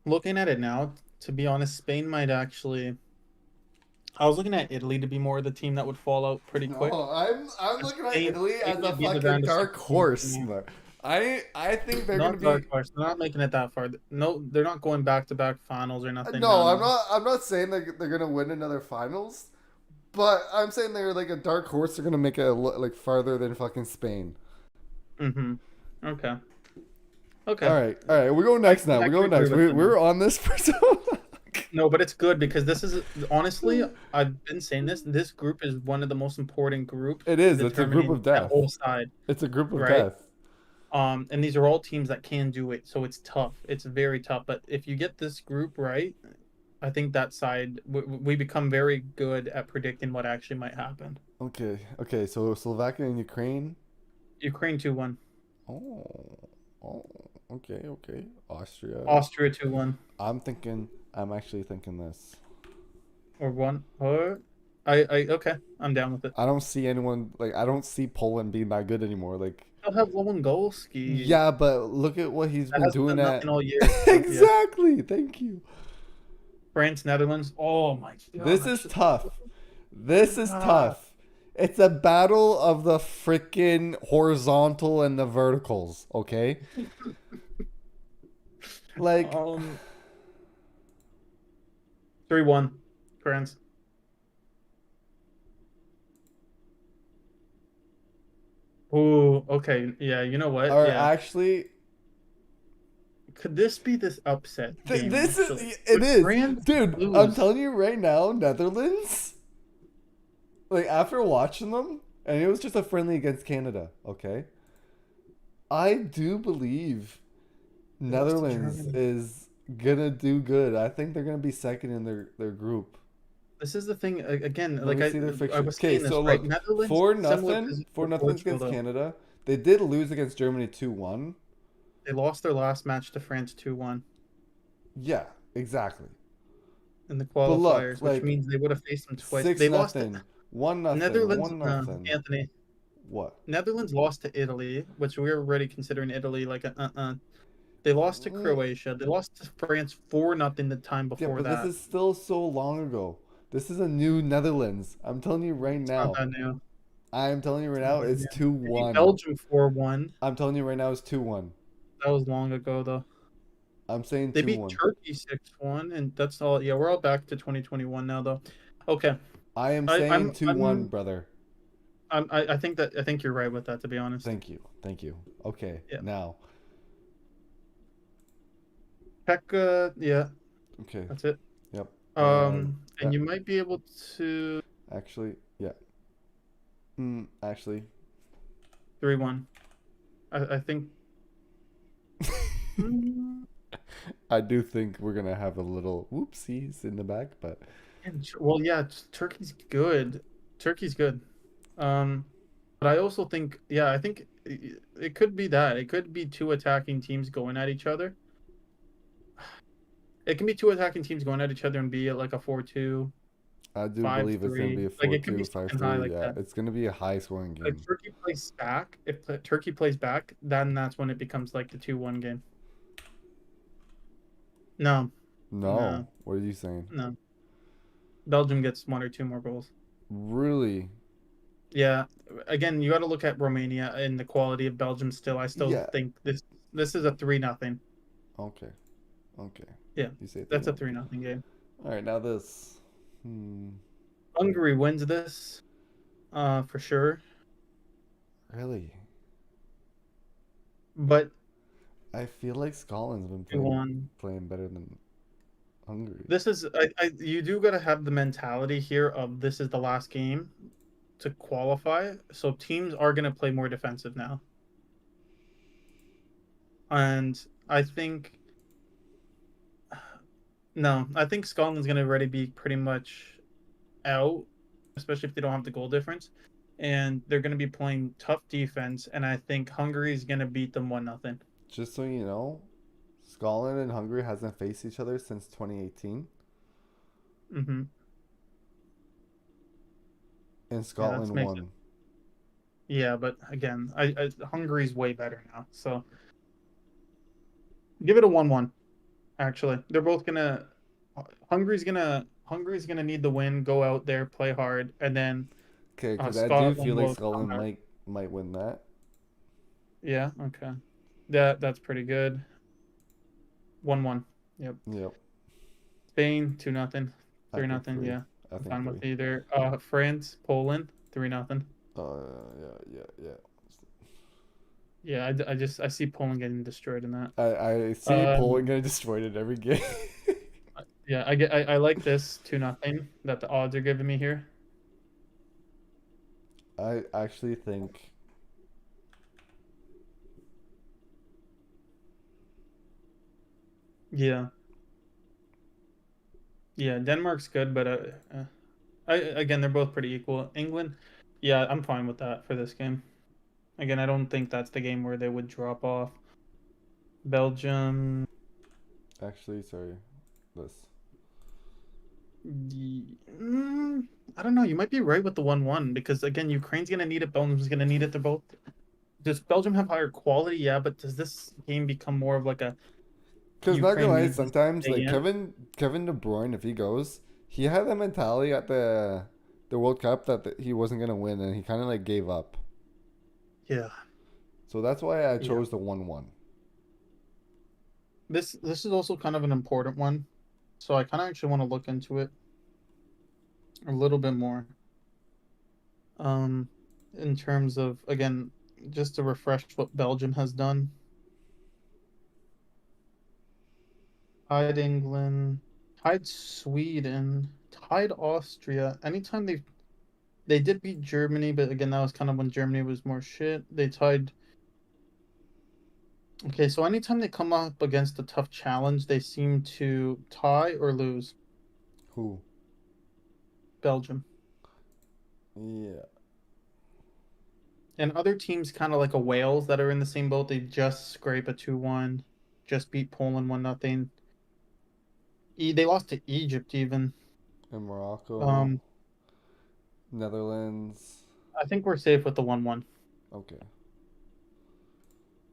looking at it now, to be honest, Spain might actually. I was looking at Italy to be more the team that would fall out pretty quick. No, I'm looking at Spain, Italy Spain as a might be the fucking round of dark 16 for horse. me. I think they're gonna Not be. dark horse. They're not making it that far. No, they're not going back to back finals or nothing. No, No, I'm no. not. I'm not saying they're gonna win another finals, but I'm saying they're like a dark horse. They're gonna make it like farther than fucking Spain. Mm-hmm. Okay. Okay. All right. We go next now. I We go can agree next. with We them. we're on this for so long. No, but it's good because this is honestly, I've been saying this. This group is one of the most important groups. It is. It's a group of That death. whole side. It's a group of Right? death. And these are all teams that can do it, so it's tough. It's very tough. But if you get this group right, I think that side we become very good at predicting what actually might happen. Okay. So Slovakia and Ukraine. Ukraine 2-1. Oh. Okay. Austria. Austria 2-1 I'm actually thinking this. or 1 or I okay. I'm down with it. I don't see anyone I don't see Poland being that good anymore. They'll have Lewandowski. Yeah, but look at what he's That been hasn't doing done at. nothing all year. Yeah. Exactly. Thank you. France, Netherlands. Oh my god. This is tough. This is tough. It's a battle of the freaking horizontal and the verticals, okay? Like 3-1 France. Ooh, okay. Yeah, you know what? or Yeah. actually Could this be this upset game? this actually? is it Would is. France Dude, lose? I'm telling you right now, Netherlands, after watching them, and it was just a friendly against Canada, okay? I do believe lost to Netherlands Germany. is gonna do good. I think they're gonna be second in their group. This is the thing again. Let Like me I, see their I fixture. was Okay, saying this, so right? look, Netherlands, four similar nothing position for to nothing Portugal, against though. Canada. They did lose against Germany 2-1. They lost their last match to France 2-1 Yeah, exactly. in the But look, qualifiers, which means they would have faced them twice. 6 They lost nothing, to 1-0, Netherlands. 1-0. Anthony, What? Netherlands lost to Italy, which we were already considering Italy like a. They lost to Croatia. They lost to France 4-0 the time Yeah, before but that. this is still so long ago. This is a new Netherlands. I'm telling you right It's now. not that new. I'm telling you right now, it's They beat 2-1. Belgium 4-1. I'm telling you right now, it's 2-1. That was long ago though. I'm saying They beat 2-1. Turkey 6-1, and that's all. Yeah, we're all back to 2021 now though. Okay. I am I- saying I'm- 2-1, brother. I think you're right with that, to be honest. Thank you. Okay, Yeah. now. Czech, yeah, Okay, that's it. yep. And yeah. you might be able to Actually, yeah. Actually. 3-1. I think. I do think we're going to have a little whoopsies in the back, but. Well, yeah, Turkey's good. Turkey's good. But I also think, yeah, I think it could be that. It could be two attacking teams going at each other. It can be two attacking teams going at each other and be like a 4-2. I do 5-3. believe it's going to be a 4-2, Like, it could be something high 5-3. like Yeah, that. it's going to be a high scoring game. If Turkey plays back, Turkey plays back, then that's when it becomes like the 2-1 game. No, No. What are you saying? no. Belgium gets 1 or 2 more goals. Really? Yeah. Again, you got to look at Romania and the quality of Belgium still. I still Yeah. think this is a 3-0. Okay. Yeah, You say that's a 3-0. 3-0 game. All right, now this. Hungary wins this, for sure. Really? But I feel like Scotland's been 2-1. playing better than Hungary. This is you do gotta have the mentality here of this is the last game to qualify. So teams are gonna play more defensive now. And I think Scotland's gonna already be pretty much out, especially if they don't have the goal difference. And they're gonna be playing tough defense, and I think Hungary's gonna beat them 1-0. Just so you know, Scotland and Hungary hasn't faced each other since 2018. Mm-hmm. And Scotland makes won. Yeah, but again, I Hungary's way better now. So give it a 1-1. Actually, they're both gonna. Hungary's gonna need the win. Go out there, play hard, and then Okay, because I do feel Scotland like will come Scotland out. might win that. Yeah. Okay. That's pretty good. 1-1. Yep. Yep. Spain 2-0. I Three think nothing. three. Yeah. I I'm think fine with three. either. France, Poland 3-0. Yeah. Yeah. I see Poland getting destroyed in that. I see Poland Um. getting destroyed in every game. Yeah. I like this 2-0 that the odds are giving me here. I actually think Yeah. Yeah. Denmark's good, but again they're both pretty equal. England. Yeah, I'm fine with that for this game. Again, I don't think that's the game where they would drop off. Belgium. actually sorry. This. I don't know. You might be right with the 1-1 because again, Ukraine's gonna need it. Belgium's gonna need it. They're both. Does Belgium have higher quality? Yeah, but does this game become more of like a Cause not gonna Ukraine lie, needs this sometimes day like in? Kevin De Bruyne, if he goes, he had the mentality at the World Cup that he wasn't gonna win, and he kind of like gave up. Yeah, So that's why I yeah. chose the 1-1. This is also kind of an important one, so I kind of actually want to look into it a little bit more. Um, in terms of again, just to refresh what Belgium has done. Tied England, tied Sweden, tied Austria. Anytime they did beat Germany, but again that was kind of when Germany was more shit. They tied. Okay, so anytime they come up against a tough challenge, they seem to tie or lose. Who? Belgium. Yeah. And other teams kind of like a Wales that are in the same boat, they just scrape a 2-1, just beat Poland 1-0. They lost to Egypt even. And Morocco, Um Netherlands. I think we're safe with the 1-1. Okay.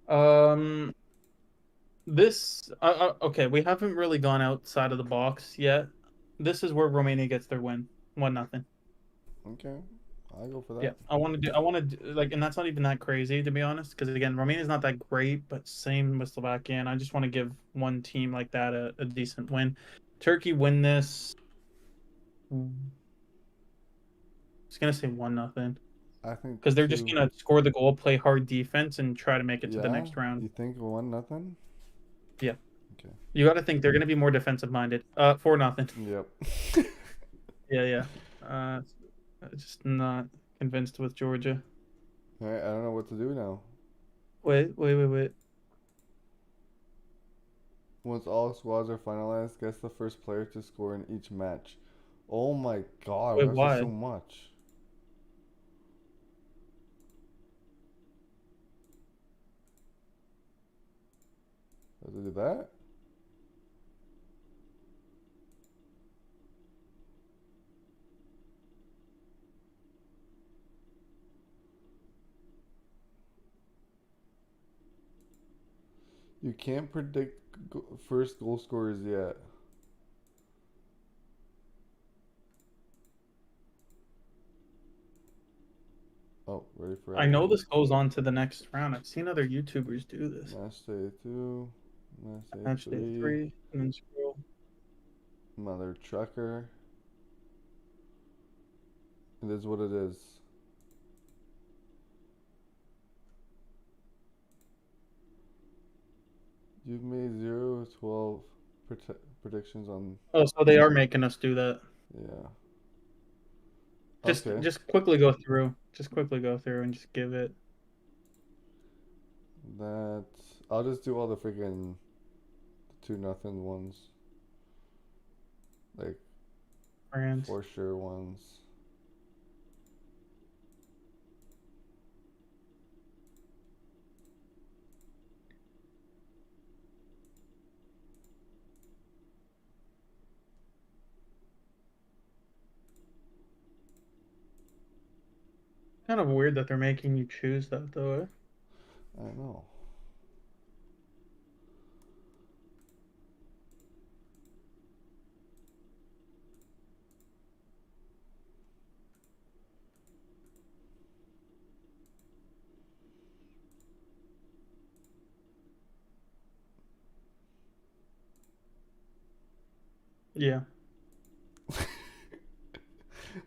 Um This okay, we haven't really gone outside of the box yet. This is where Romania gets their win. 1-0. Okay. I go for Yeah, that. I want to do, like, and that's not even that crazy to be honest, because again, Romania's not that great, but same with Slovakia, and I just want to give one team like that a decent win. Turkey win this. I was gonna say 1-0 I think because they're just two. gonna score the goal, play hard defense, and try to make it to the Yeah. next round. You think 1-0? Yeah, Okay. you got to think they're gonna be more defensive minded. 4-0. Yep. Yeah, yeah. Just not convinced with Georgia. All right. I don't know what to do now. Wait. Once all squads are finalized, guess the first player to score in each match. Oh my god, Wait, why is there why? so much? Does it do that? You can't predict first goal scorers yet. Oh, ready for I know action. this goes on to the next round. I've seen other YouTubers do this. Match day 2. Match day Match day 3. 3, and then scroll. Mother trucker. It is what it is. You've made 0 to 12 predictions on. Oh, so they are making us do that. Yeah. Just Okay. just quickly go through. Just quickly go through and just give it. That. I'll just do all the freaking 2-0 ones. Like, France. for sure ones. Kind of weird that they're making you choose that though. I know. Yeah.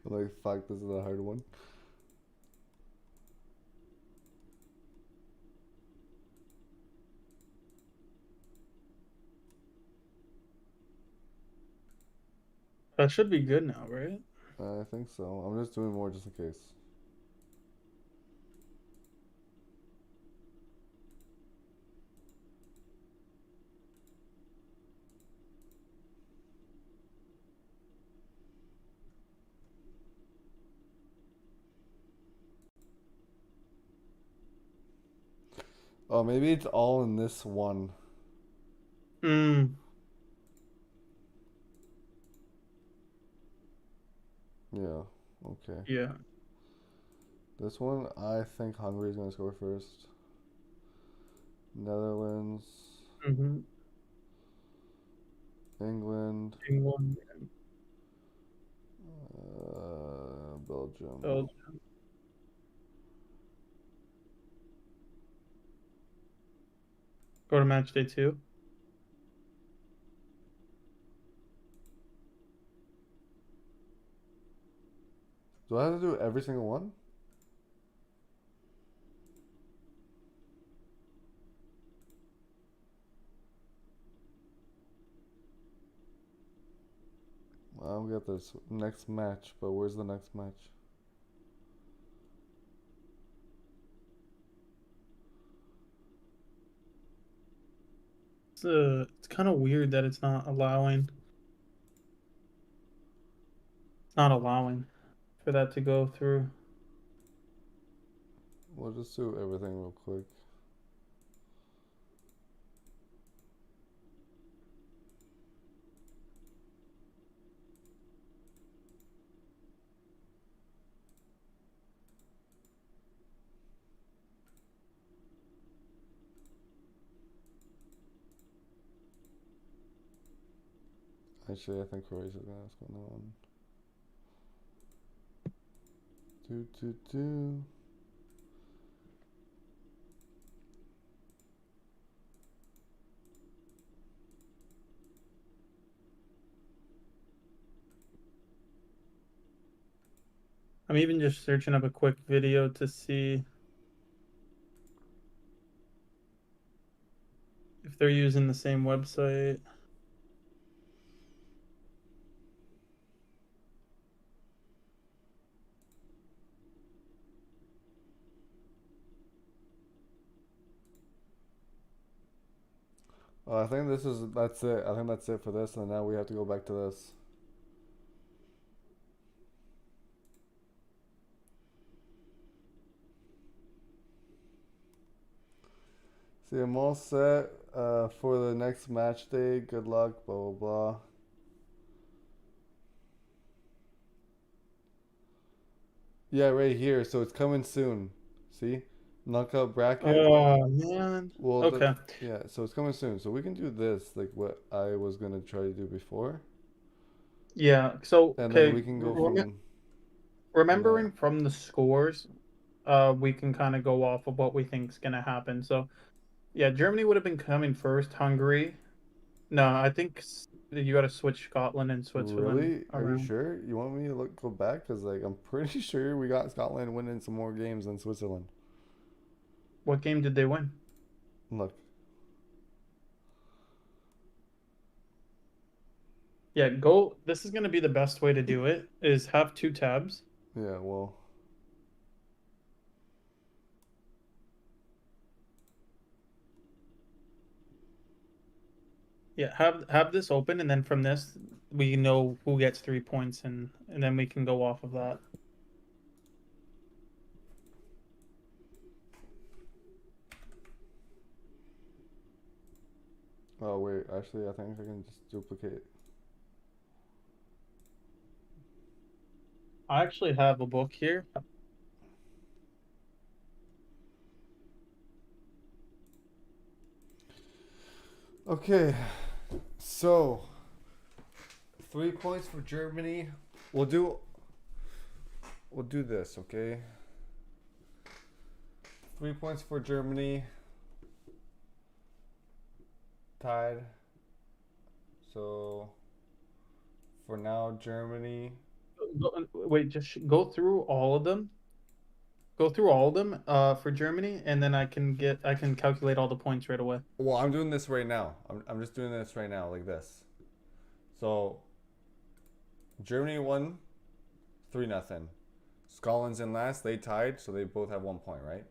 Like, fuck, this is a hard one. That should be good now, right? I think so. I'm just doing more just in case. Oh, maybe it's all in this one. Mm. Yeah. Okay. Yeah. This one, I think Hungary's gonna score first. Netherlands, Mm-hmm. England, England, Belgium. Belgium. Go to match day 2. Do I have to do every single one? I'll get this next match, but where's the next match? It's kind of weird that it's not allowing. It's not allowing for that to go through. We'll just do everything real quick. Actually, I think Croatia's gonna ask on that one. Do. I'm even just searching up a quick video to see if they're using the same website. Oh, I think that's it. I think that's it for this, and now we have to go back to this. See, I'm all set for the next match day. Good luck, blah blah blah. Yeah, right here. So it's coming soon. See, knockout bracket. Oh man. Well, Okay. yeah. So it's coming soon. So we can do this, like what I was gonna try to do before, Yeah. So and then okay. we can go from there. Remembering from the scores, we can kind of go off of what we think's gonna happen. So yeah, Germany would have been coming first. Hungary. No, I think you got to switch Scotland and Switzerland Really? Are you around. sure? You want me to go back? Cause like I'm pretty sure we got Scotland winning some more games than Switzerland. What game did they win? Look. Yeah, go. This is going to be the best way to do it is have 2 tabs. Yeah. Well. Yeah, have this open and then from this we know who gets 3 points and then we can go off of that. Oh wait. Actually, I think I can just duplicate. I actually have a book here. Okay, so 3 points for Germany. We'll do this, okay? 3 points for Germany. Tied. So for now, Germany. Wait, just go through all of them. Go through all of them for Germany, and then I can calculate all the points right away. Well, I'm doing this right now. I'm just doing this right now, like this. So Germany won 3-0. Scotland's in last. They tied, so they both have 1 point, right?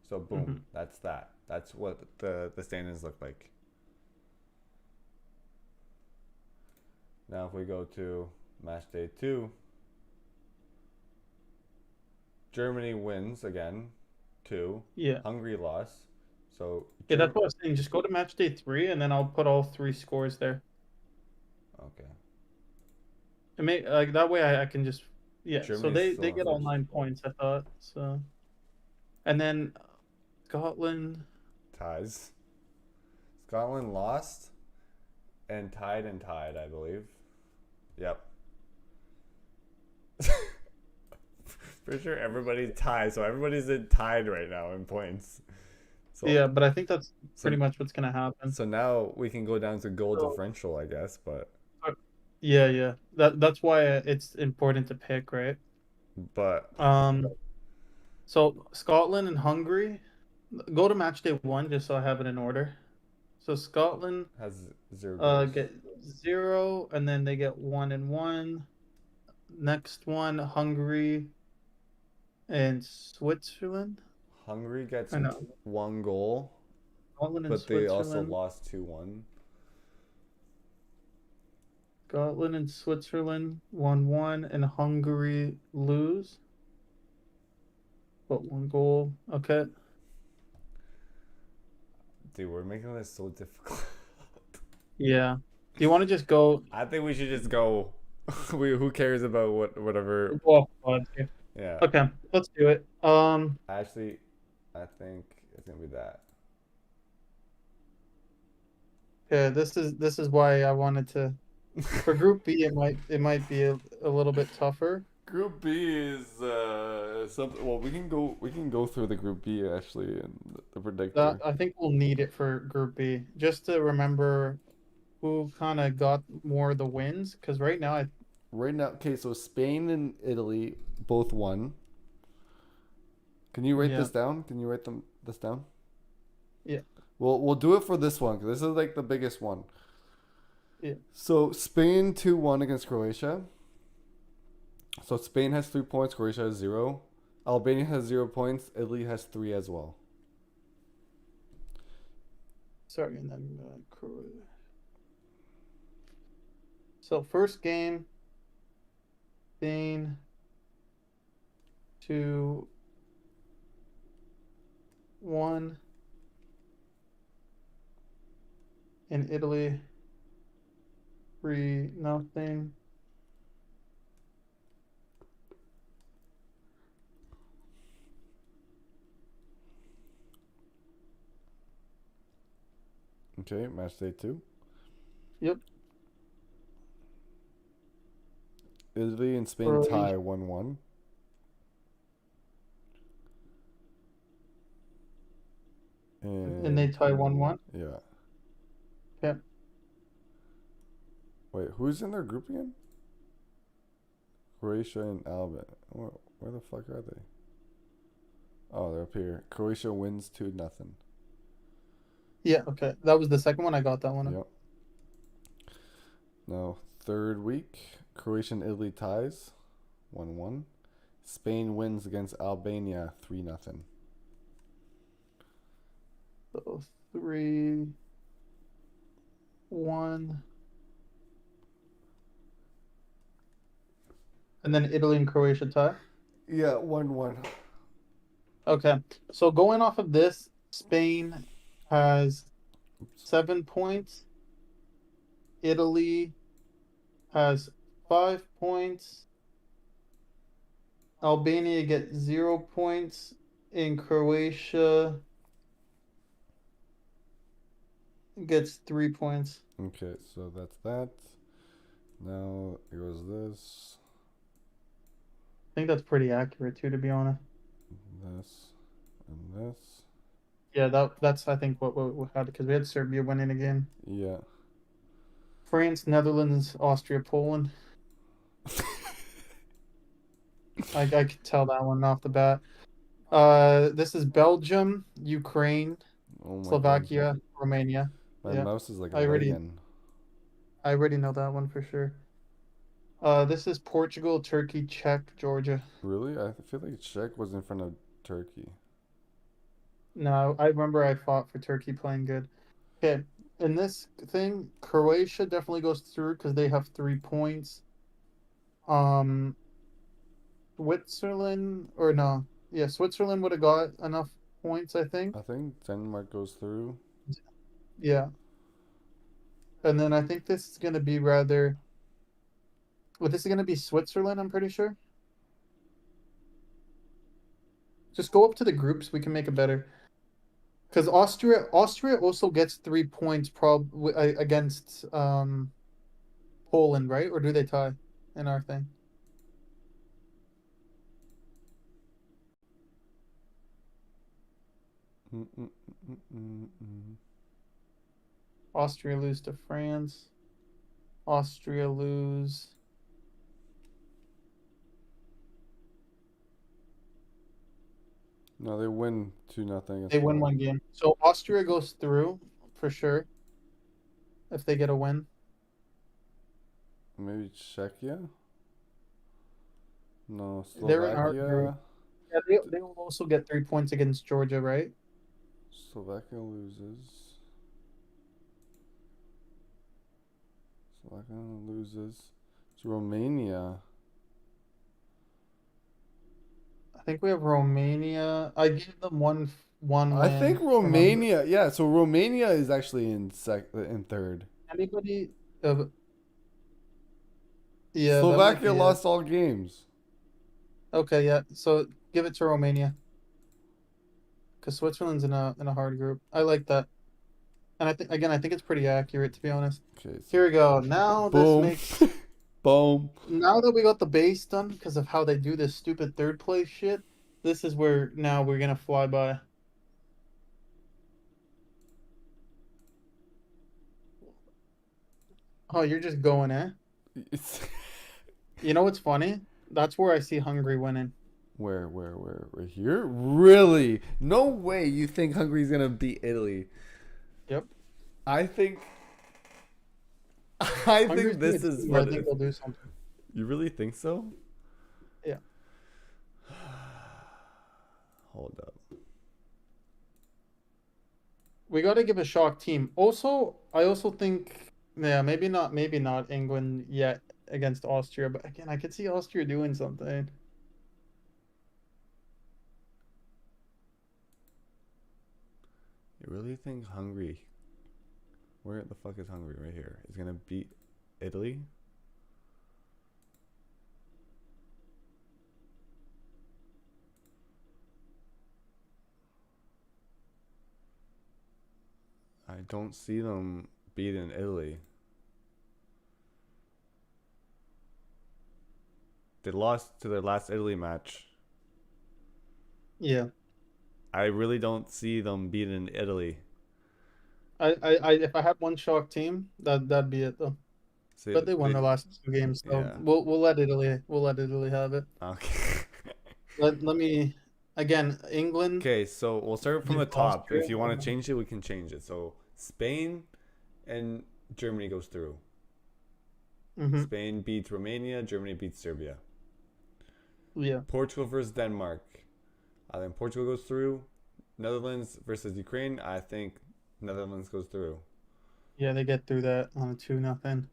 So boom, Mhm. that's that. That's what the standings look like. Now, if we go to match day 2, Germany wins again, 2. Yeah. Hungary lost. So Yeah, that's what I was saying. Just go to match day 3, and then I'll put all 3 scores there. Okay. It may like that way I can just so Germany's they still in get all first. 9 points, I thought. So, and then Scotland. Ties. Scotland lost and tied, I believe. Yep. Pretty sure everybody's tied, so everybody's tied right now in points. So, Yeah, but I think that's pretty much what's gonna happen. So now we can go down to goal So- differential, I guess, but Yeah. That's why it's important to pick, right? but So Scotland and Hungary, go to match day 1 just so I have it in order. So Scotland has 0 goals. get 0, and then they get 1 and 1. Next one, Hungary and Switzerland. Hungary gets I know. 1 goal, Scotland and but they also Switzerland. lost 2-1. Scotland and Switzerland 1-1, and Hungary lose. But 1 goal. Okay. Dude, we're making this so difficult. Yeah. Do you want to just go? I think we should just go. Who cares about whatever? Well, okay. Yeah. Okay, let's do it. Actually, I think it's gonna be that. Yeah, this is why I wanted to. For Group B, it might be a little bit tougher. Group B is something. Well, we can go through the Group B actually and the predictor. I think we'll need it for Group B just to remember who kind of got more of the wins. Because right now, Right now, okay, so Spain and Italy both won. Can you write this down? Can you write this down? Yeah. We'll do it for this one because this is like the biggest one. Yeah. So Spain 2-1 against Croatia. So Spain has 3 points. Croatia has 0. Albania has 0 points. Italy has 3 as well. Sorry, and then so first game, Spain 2-1, and Italy 3-0. Okay, match day 2. Yep. Italy and Spain Croatia. tie 1-1. And they tie 1-1. Yeah. Okay. Wait, who's in their group again? Croatia and Albania. Where the fuck are they? Oh, they're up here. Croatia wins 2-0. Yeah, okay. That was the second one. I got that one. Yep. Now, third week, Croatia and Italy ties 1-1. Spain wins against Albania 3-0. So 3-1. And then Italy and Croatia tie. Yeah, 1-1. Okay. So going off of this, Spain has 7 points. Italy has 5 points. Albania gets 0 points. In Croatia gets 3 points. Okay, so that's that. Now it goes this, I think that's pretty accurate too, to be honest. this, and this. Yeah, that's I think what we had because we had Serbia winning again. Yeah. France, Netherlands, Austria, Poland. I could tell that one off the bat. This is Belgium, Ukraine, Oh my god. Slovakia, Romania. My Yeah, mouse is like I already lagging. I already know that one for sure. This is Portugal, Turkey, Czech, Georgia. Really? I feel like Czech was in front of Turkey. No, I remember I fought for Turkey playing good. Okay, in this thing, Croatia definitely goes through because they have 3 points. Um, Switzerland or no, yeah, Switzerland would have got enough points, I think. I think Denmark goes through. Yeah, and then I think this is gonna be rather. Well, this is gonna be Switzerland, I'm pretty sure. Just go up to the groups. We can make it better. Because Austria also gets 3 points against Poland, right? Or do they tie in our thing? Austria lose to France. Austria lose. No, they win 2-0. They win one game. So Austria goes through for sure if they get a win. Maybe Czechia? No, They're in our group. Slovakia. Yeah, they will also get 3 points against Georgia, right? Slovakia loses. Slovakia loses. It's Romania. I think we have Romania. I gave them one I win. think Remember? Romania. Yeah, so Romania is actually in third. Anybody? Yeah, that might Slovakia be it. lost all games. Okay, yeah. So give it to Romania. Because Switzerland's in a hard group. I like that. And I think it's pretty accurate, to be honest. Okay. Here we go. Now Boom. this makes Boom. now that we got the base done because of how they do this stupid third place shit, this is where now we're gonna fly by. Oh, you're just going, eh? It's You know what's funny? That's where I see Hungary winning. where? Right here? Really? No way you think Hungary's gonna beat Italy. Yep. I think Hungary's this good is too, what I think they'll do something. You really think so? Yeah. Hold up. We got to give a shock team. Also, I also think, yeah, maybe not England yet against Austria, but again, I could see Austria doing something. You really think Hungary? Where the fuck is Hungary? Right here. Is gonna beat Italy? I don't see them beating Italy. They lost to their last Italy match. Yeah. I really don't see them beating Italy. If I had one shock team, that'd be it though. See, But they won their last 2 games, so yeah. we'll let Italy have it. Okay. Let me again, England. Okay, so we'll start from the beat top. Austria. If you want to change it, we can change it. So Spain and Germany goes through. Mhm. Spain beats Romania. Germany beats Serbia. Yeah. Portugal versus Denmark. I think Portugal goes through. Netherlands versus Ukraine. I think Netherlands goes through. Yeah, they get through that on a 2-0.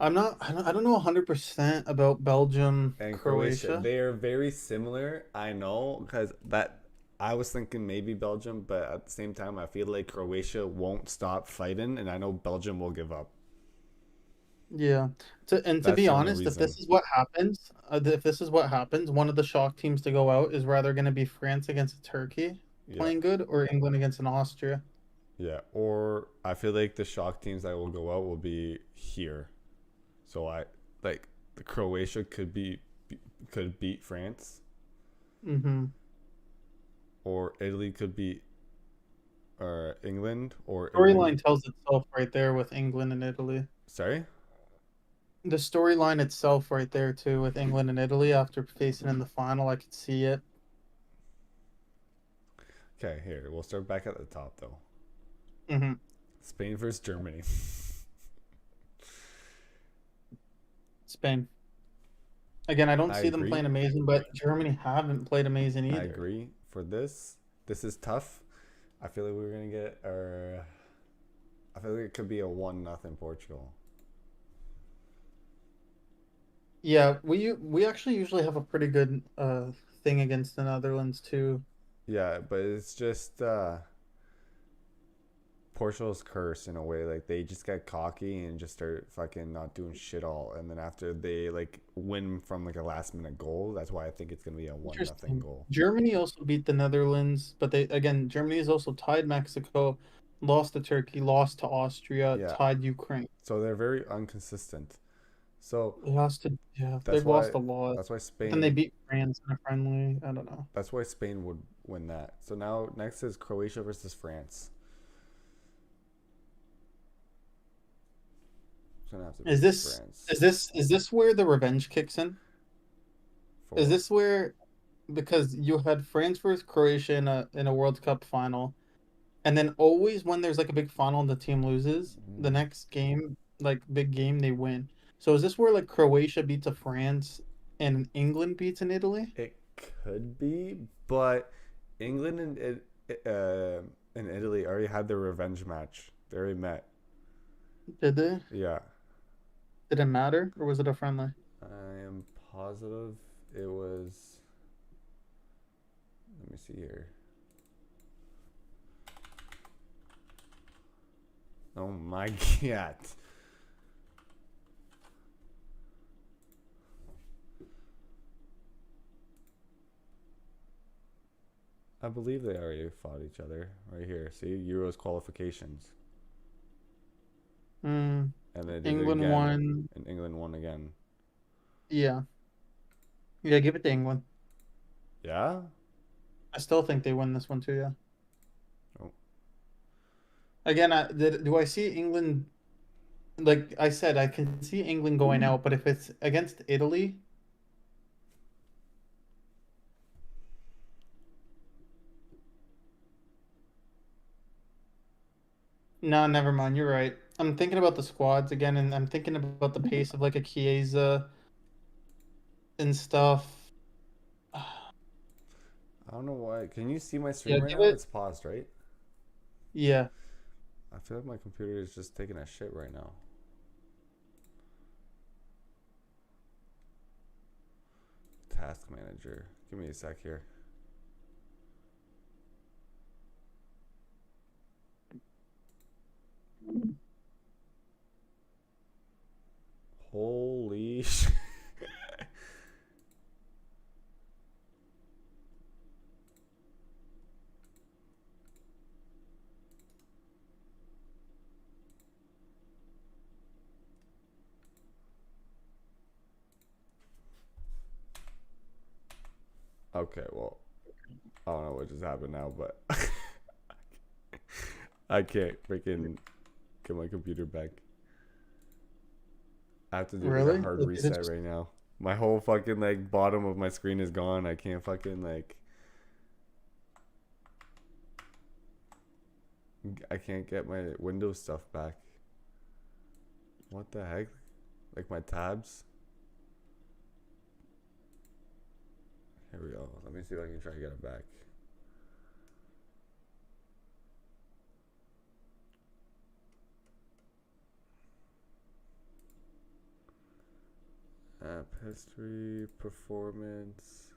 I don't know 100% about Belgium, And Croatia. They are very similar. I know because that I was thinking maybe Belgium, but at the same time, I feel like Croatia won't stop fighting, and I know Belgium will give up. Yeah. To That's be the only honest, if this reason. is what happens, one of the shock teams to go out is rather going to be France against Turkey Yeah. playing good or England against an Austria. Yeah, or I feel like the shock teams that will go out will be here. So I like the Croatia could beat France, Mm-hmm. or Italy could beat England, or England. Storyline tells itself right there with England and Italy. Sorry. The storyline itself right there too with England and Italy after facing in the final, I could see it. Okay, here we'll start back at the top though. Mm-hmm. Spain versus Germany. Spain. Again, I don't I see them agree. playing amazing, but Germany haven't played amazing either. I agree. For this is tough. I feel like we're gonna get our. I feel like it could be a 1-0 Portugal. Yeah, we actually usually have a pretty good thing against the Netherlands too. Yeah, but it's just Portugal's curse in a way. Like they just get cocky and just start fucking not doing shit all, and then after they like win from like a last minute goal, that's why I think it's gonna be a 1-0 Interesting. goal. Germany also beat the Netherlands, but Germany has also tied Mexico, lost to Turkey, lost to Austria, Yeah. tied Ukraine. So they're very inconsistent. So They lost to that's they've why lost a lot. that's why But then they Spain beat France in a friendly. I don't know. that's why Spain would win that. So now next is Croatia versus France. It's gonna have to be Is this France. is this where the revenge kicks in? For Is this where because you had France versus Croatia in a World Cup final, and then always when there's like a big final and the team loses, the next game, like big game, they win. So is this where like Croatia beats a France and England beats an Italy? It could be, but England and Italy already had their revenge match. They already met. Did they? Yeah, Did it matter or was it a friendly? I am positive it was. Let me see here. Oh my god. I believe they already fought each other right here. See, Euros qualifications, Mm, and they did it England again, won. and England won again. Yeah. Yeah, give it to England. Yeah. I still think they win this one too, yeah. Oh. Again, do I see England like I said, I can see England going out, but if it's against Italy, no, never mind. You're right. I'm thinking about the squads again, and I'm thinking about the pace of like a Chiesa and stuff. I don't know why. Can you see my Yeah, stream right give now? it. It's paused, right? Yeah, I feel like my computer is just taking a shit right now. Task manager. Give me a sec here. Holy shit. Okay, well, I don't know what just happened now, but I can't freaking get my computer back. I have to do like a really? hard Like, did it reset just- right now. My whole fucking like bottom of my screen is gone. I can't fucking like. I can't get my Windows stuff back. What the heck? Like my tabs? Here we go. Let me see if I can try to get it back. App history, performance.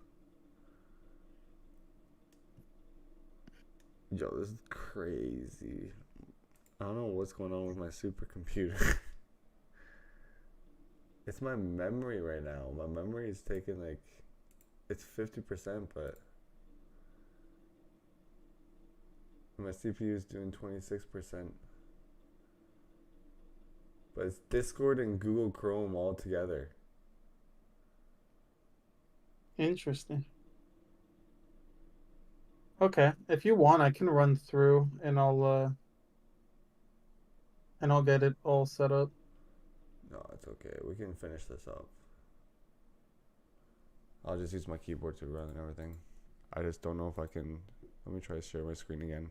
Yo, this is crazy. I don't know what's going on with my supercomputer. It's my memory right now. My memory is taking like, it's 50%, but My CPU is doing 26%. But it's Discord and Google Chrome all together. Interesting. Okay, if you want, I can run through and I'll get it all set up. No, it's okay. We can finish this up. I'll just use my keyboard to run and everything. I just don't know if I can. Let me try to share my screen again.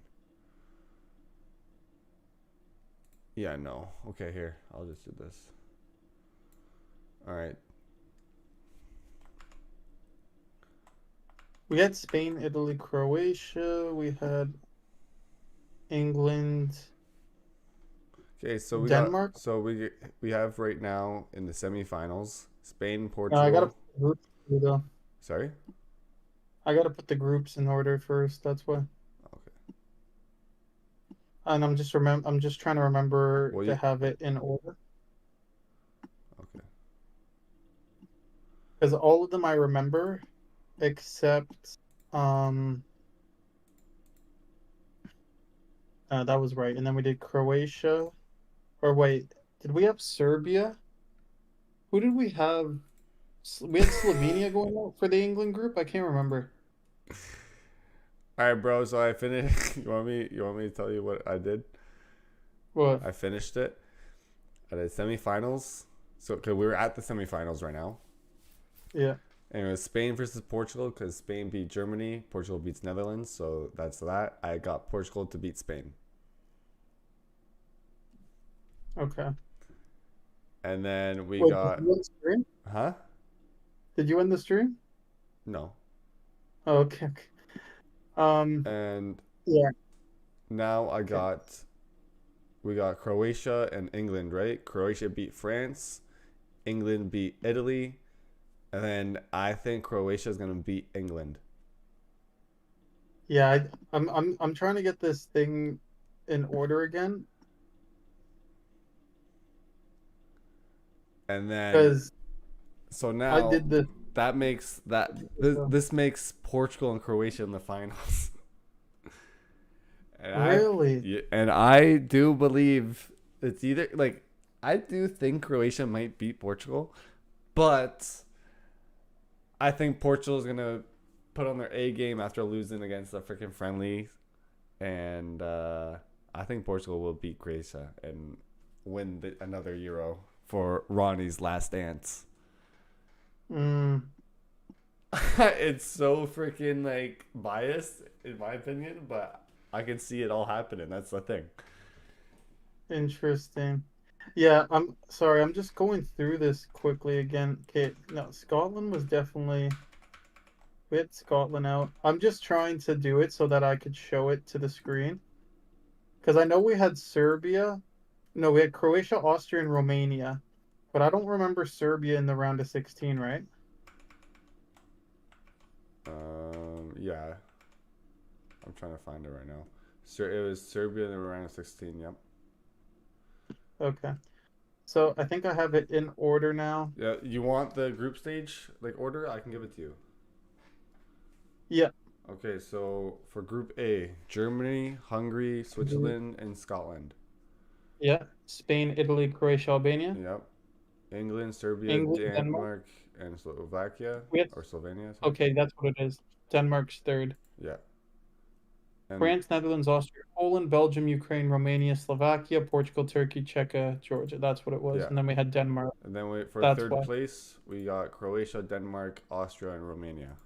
Yeah, no. Okay, here. I'll just do this. Alright. We had Spain, Italy, Croatia. We had England. Okay, so Denmark? we have right now in the semifinals Spain, No, Portugal. I gotta put the groups through, though. Sorry? I gotta put the groups in order first. That's why. Okay. And I'm just trying to remember Well, to you- have it in order Okay. because all of them I remember, except that was right. And then we did Croatia. Or wait, did we have Serbia? Who did we have? We had Slovenia going out for the England group. I can't remember. Alright, bro, so I finished. You want me to tell you what I did? What? I finished it. I did semifinals. So, cause we were at the semifinals right now. Yeah. And it was Spain versus Portugal because Spain beat Germany, Portugal beats Netherlands, so that's that. I got Portugal to beat Spain. Okay. And then we Wait, got did you end the stream? huh? Did you end the stream? No. Oh, okay. And Yeah. now we got Croatia and England, right? Croatia beat France, England beat Italy, and then I think Croatia is gonna beat England. Yeah, I'm trying to get this thing in order again And then because so I now did the that makes this makes Portugal and Croatia in the finals. And really. and I do believe it's either like I do think Croatia might beat Portugal, but I think Portugal's gonna put on their A game after losing against a freaking friendly, and I think Portugal will beat Croatia and win another Euro for Ronnie's last dance. Mm, It's so freaking like biased in my opinion, but I can see it all happening. That's the thing. interesting. Yeah, I'm sorry. I'm just going through this quickly again. Okay, no, Scotland was definitely we had Scotland out. I'm just trying to do it so that I could show it to the screen because I know we had Serbia. No, we had Croatia, Austria, and Romania, but I don't remember Serbia in the round of 16, right? Yeah. I'm trying to find it right now. It was Serbia in the round of 16. Yep. Okay. So I think I have it in order now. Yeah. You want the group stage like order? I can give it to you. Yeah. Okay. So for Group A, Germany, Hungary, Switzerland, and Scotland. Yeah. Spain, Italy, Croatia, Albania. Yep. England, Serbia, England, Denmark, and Slovakia We had- or Slovenia. Sorry. Okay, that's what it is. Denmark's third. Yeah. And France, Netherlands, Austria, Poland, Belgium, Ukraine, Romania, Slovakia, Portugal, Turkey, Czechia, Georgia. That's what it was. Yeah. And then we had Denmark. And then for That's third why. place, we got Croatia, Denmark, Austria, and Romania.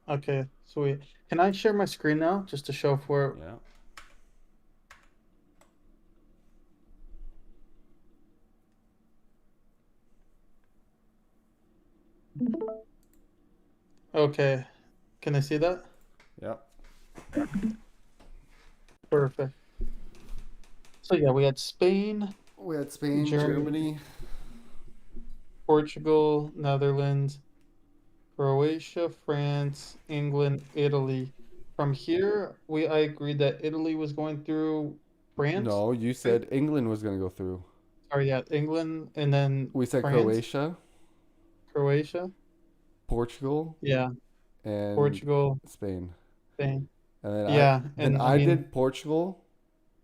Okay, sweet. Can I share my screen now just to show for Yeah. Okay. Can I see that? Yeah. Perfect. So yeah, we had Spain, We had Spain, Germany. Portugal, Netherlands, Croatia, France, England, Italy. From here, I agreed that Italy was going through France. No, you said England was gonna go through. Sorry, yeah, England and then We said France, Croatia, Croatia. Portugal, Yeah, and Portugal, Spain. Spain. and then Yeah, then and I I mean, did Portugal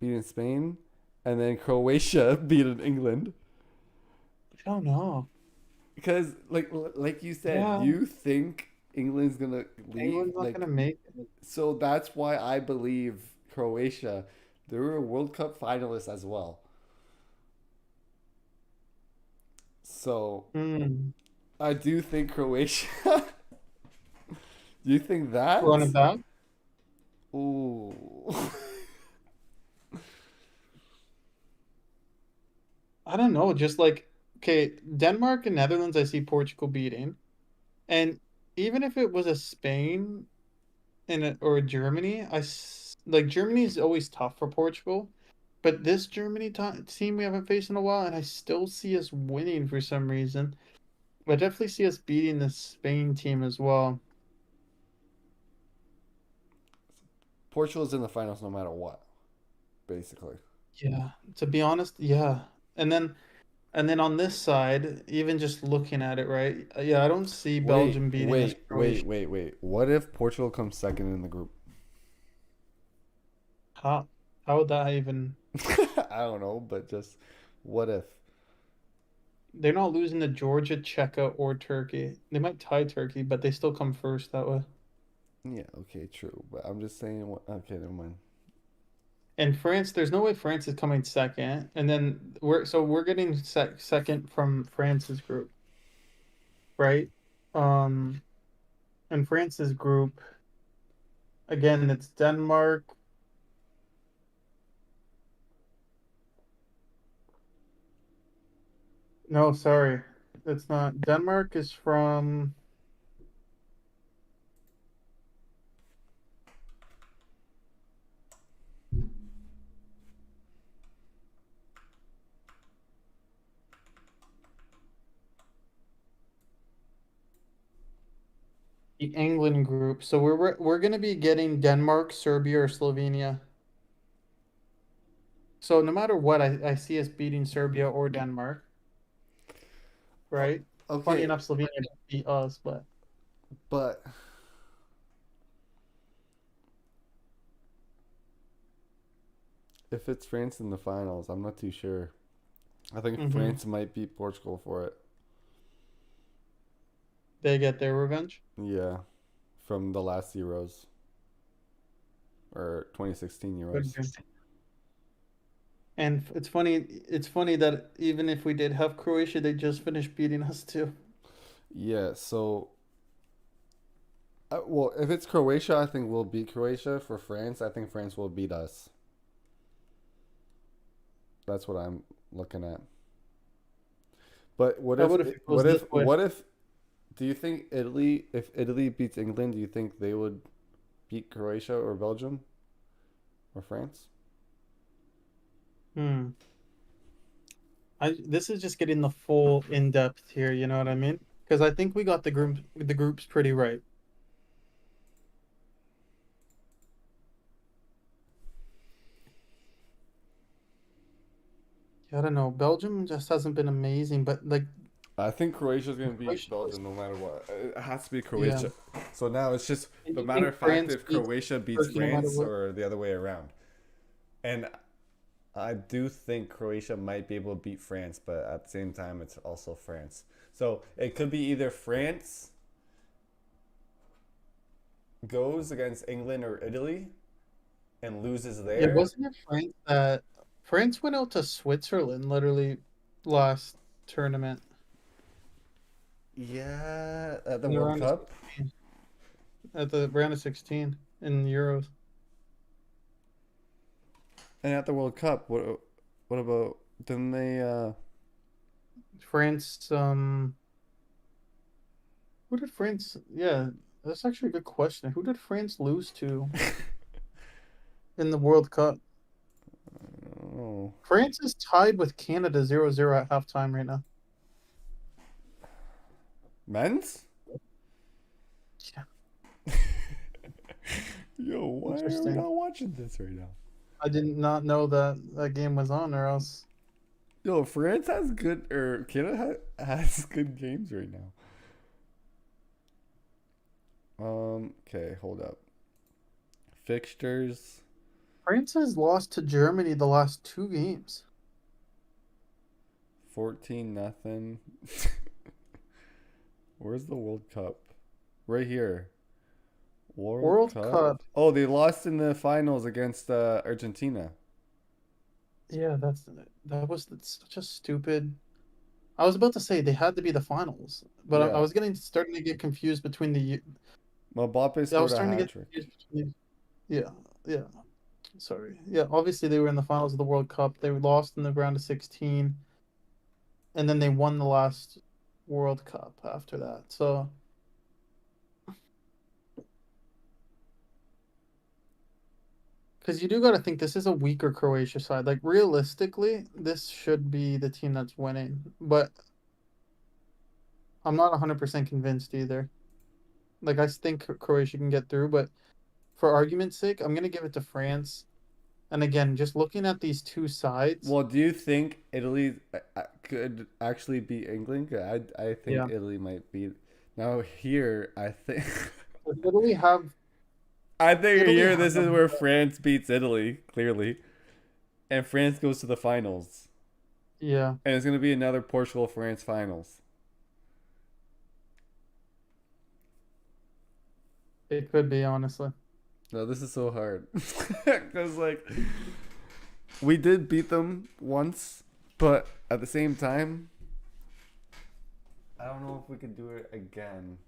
beating Spain, and then Croatia beating England. I don't know. Because like you said, Yeah, you think England's gonna leave, England's not like, gonna make it. so that's why I believe Croatia. They're a World Cup finalist as well. So Hmm. I do think Croatia. Do you think Run that? it back. Ooh. I don't know. Just like okay, Denmark and Netherlands, I see Portugal beating, and even if it was a Spain or a Germany, like Germany is always tough for Portugal, but this Germany team we haven't faced in a while, and I still see us winning for some reason. I definitely see us beating the Spain team as well. Portugal's in the finals no matter what, basically. Yeah, to be honest, yeah. And then on this side, even just looking at it, right? Yeah, I don't see Wait, Belgium beating this wait, wait, Croatia. wait, wait. What if Portugal comes second in the group? How how would that even? I don't know, but just what if? They're not losing to Georgia, Czechia, or Turkey. They might tie Turkey, but they still come first that way. Yeah, okay, true. But I'm just saying. Okay, never mind. And France, there's no way France is coming second. And then we're getting second from France's group, right? Um, and France's group again, it's Denmark. No, sorry, it's not. Denmark is from the England group. So we're gonna be getting Denmark, Serbia, or Slovenia. So no matter what, I see us beating Serbia or Denmark, right? Funny Okay, enough, Slovenia beat us, but but if it's France in the finals, I'm not too sure. I think hmm France might beat Portugal for it. they get their revenge. Yeah, from the last Euros or 2016 Could Euros. be. And it's funny that even if we did have Croatia, they just finished beating us too. Yeah, so well, if it's Croatia, I think we'll beat Croatia. For France, I think France will beat us. That's what I'm looking at. But what How if about if it goes this way? what if do you think Italy if Italy beats England, do you think they would beat Croatia or Belgium or France? Hmm. This is just getting the full in depth here, you know what I mean? Because I think we got the groups pretty right. I don't know. Belgium just hasn't been amazing, but like I think Croatia's going to beat Croatia was, Belgium no matter what. It has to be yeah. Croatia. So now it's just And the you matter think of fact France if beats Croatia beats Turkey no matter France what? or the other way around. And I do think Croatia might be able to beat France, but at the same time, it's also France. So it could be either France goes against England or Italy and loses Yeah, there. wasn't it France went out to Switzerland literally last tournament Yeah, at the in the World round of Cup. 16, at the round of 16 in Euros. And at the World Cup, what about didn't they France, who did France? Yeah, that's actually a good question. Who did France lose to in the World Cup? oh, France is tied with Canada 0-0 at halftime right now. men's? Yeah, Yo, why are we interesting. not watching this right now? I did not know that that game was on, or else. Yo, France has good or Canada has good games right now. Okay, hold up. Fixtures. France has lost to Germany the last 2 games. 14-0. Where's the World Cup? Right here. World Cup. Oh, they lost in the finals against Argentina. Yeah, that was such a stupid. I was about to say they had to be the finals, but I Yeah. was starting to get confused between the. Mbappe I scored was a starting to hat get trick. confused between. Yeah, yeah. Sorry. Yeah, obviously they were in the finals of the World Cup. They lost in the round of 16, and then they won the last World Cup after that. So, because you do got to think this is a weaker Croatia side. Like realistically, this should be the team that's winning, but I'm not 100% convinced either. Like I think Croatia can get through, but for argument's sake, I'm gonna give it to France. And again, just looking at these two sides, Well, do you think Italy could actually beat England? I think yeah, Italy might beat. Now here, I think does Italy have I think Italy here have this is where France beats Italy clearly, and France goes to the finals, yeah, and it's gonna be another Portugal France finals. it could be honestly. No, this is so hard because like we did beat them once, but at the same time, I don't know if we could do it again.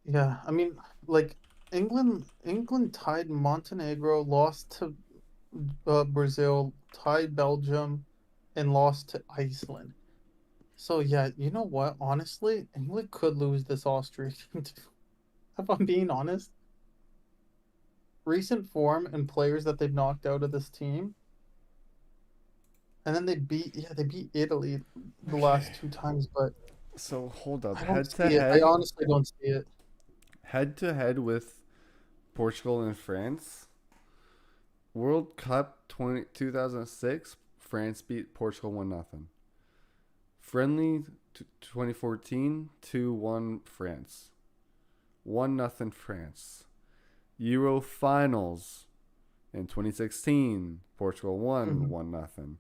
Yeah, I mean, like England tied Montenegro, lost to Brazil, tied Belgium, and lost to Iceland. So yeah, you know what? Honestly, England could lose this Austria game too. If I'm being honest, recent form and players that they've knocked out of this team, and then they beat Italy the last Okay. 2 times, but So hold up, I don't see it. I honestly don't see it. head to head with Portugal and France. World Cup 2006, France beat Portugal 1-0. Friendly 2014, 2-1 France. 1-0 France. Euro Finals in 2016, Portugal won 1-0.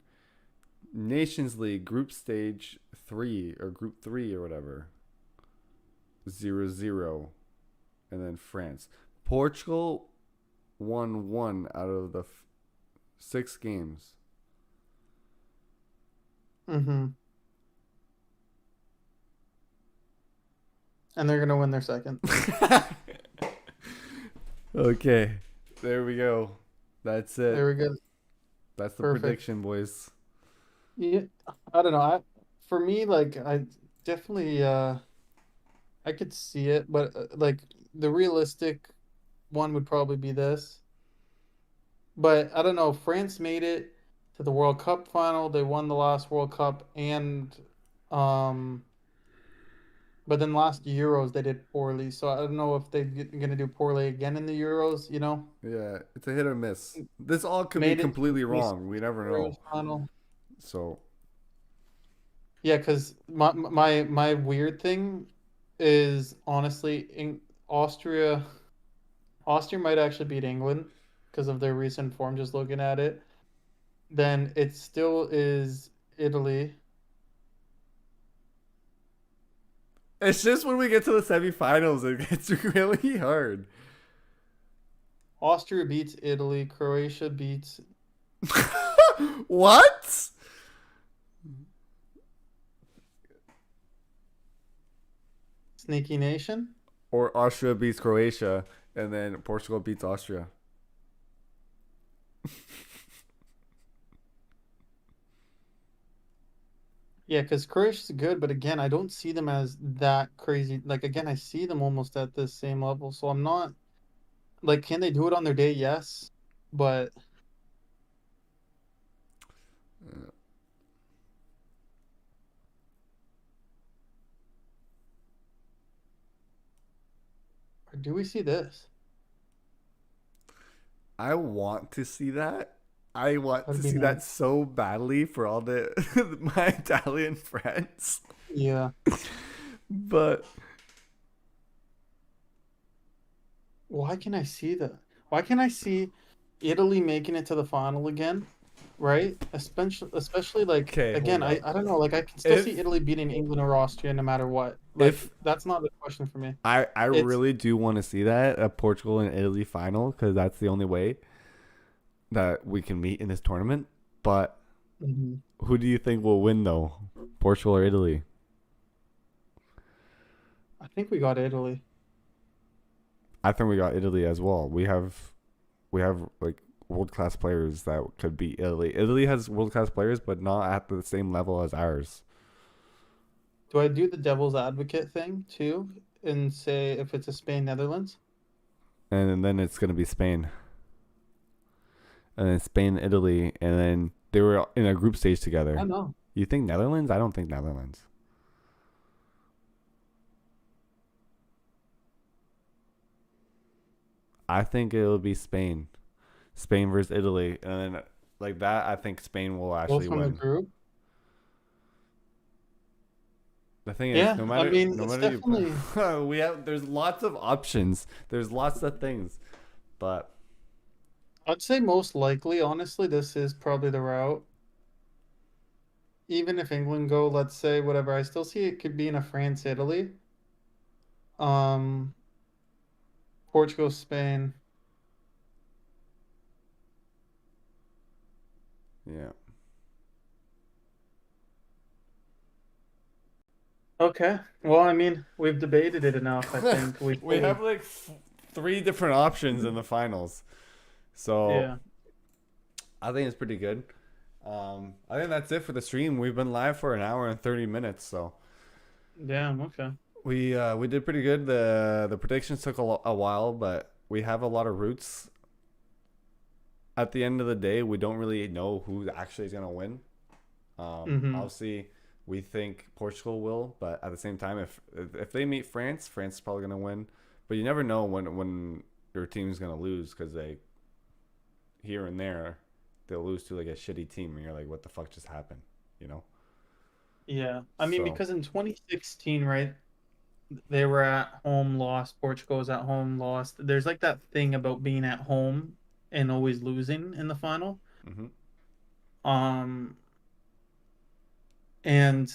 Nations League Group Stage 3 or Group 3 or whatever. 0-0. And then France. Portugal won 1 out of the 6 games. Mm-hmm. And they're gonna win their second. Okay. There we go. That's it. There we go. That's the Perfect. prediction, boys. Yeah, I don't know. For me, like I definitely I could see it, but like the realistic one would probably be this. But I don't know. France made it to the World Cup final. They won the last World Cup, and um, but then last Euros they did poorly. So I don't know if they're gonna do poorly again in the Euros. You know, Yeah, it's a hit or miss. This all could be made it to completely the wrong. We never Euros know. final. So, Yeah, because my weird thing is honestly in Austria. Austria might actually beat England because of their recent form. Just looking at it, then it still is Italy. it's just when we get to the semifinals, it gets really hard. Austria beats Italy. Croatia beats. What? Sneaky Nation. Or Austria beats Croatia, and then Portugal beats Austria. Yeah, because Croatia's good, but again, I don't see them as that crazy. Like again, I see them almost at the same level. So I'm not like, can they do it on their day? Yes, but or do we see this? I want to see that. I want That'd to be see nice. that so badly for all the my Italian friends. Yeah. But Why can I see that? Why can I see Italy making it to the final again? Right? Especially like Okay, again, hold I, up. I don't know, like I can still see If Italy beating England or Austria no matter what. Like if that's not the question for me. I It's really do want to see that a Portugal and Italy final because that's the only way that we can meet in this tournament. But Mhm. who do you think will win though, Portugal or Italy? I think we got Italy. I think we got Italy as well. We have like world class players that could beat Italy. Italy has world class players, but not at the same level as ours. Do I do the devil's advocate thing too and say if it's a Spain Netherlands? And then it's gonna be Spain, and then Spain, Italy, and then they were in a group stage I together. know. You think Netherlands? I don't think Netherlands. I think it'll be Spain. Spain versus Italy, and then like that, I think Spain will Both actually from the win. group. The thing is, Yeah, no I matter mean no it's matter you, definitely we have there's lots of options. There's lots of things, but I'd say most likely, honestly, this is probably the route. Even if England go, let's say whatever, I still see it could be in a France Italy. Um Portugal, Spain. yeah, Okay. Well, I mean, we've debated it enough. I think we we fully, have like three different options in the finals. So yeah. I think it's pretty good. I think that's it for the stream. We've been live for an hour and 30 minutes, so Damn, okay. we did pretty good. The predictions took a while, but we have a lot of roots. At the end of the day, we don't really know who actually is gonna win. Mm-hmm. Obviously, we think Portugal will, but at the same time, if they meet France, France is probably gonna win. But you never know when your team's gonna lose because they here and there they'll lose to like a shitty team, and you're like, what the fuck just happened, you know? Yeah. I mean, So because in 2016, right, they were at home, lost. Portugal was at home, lost. There's like that thing about being at home and always losing in the final. hmm Um, and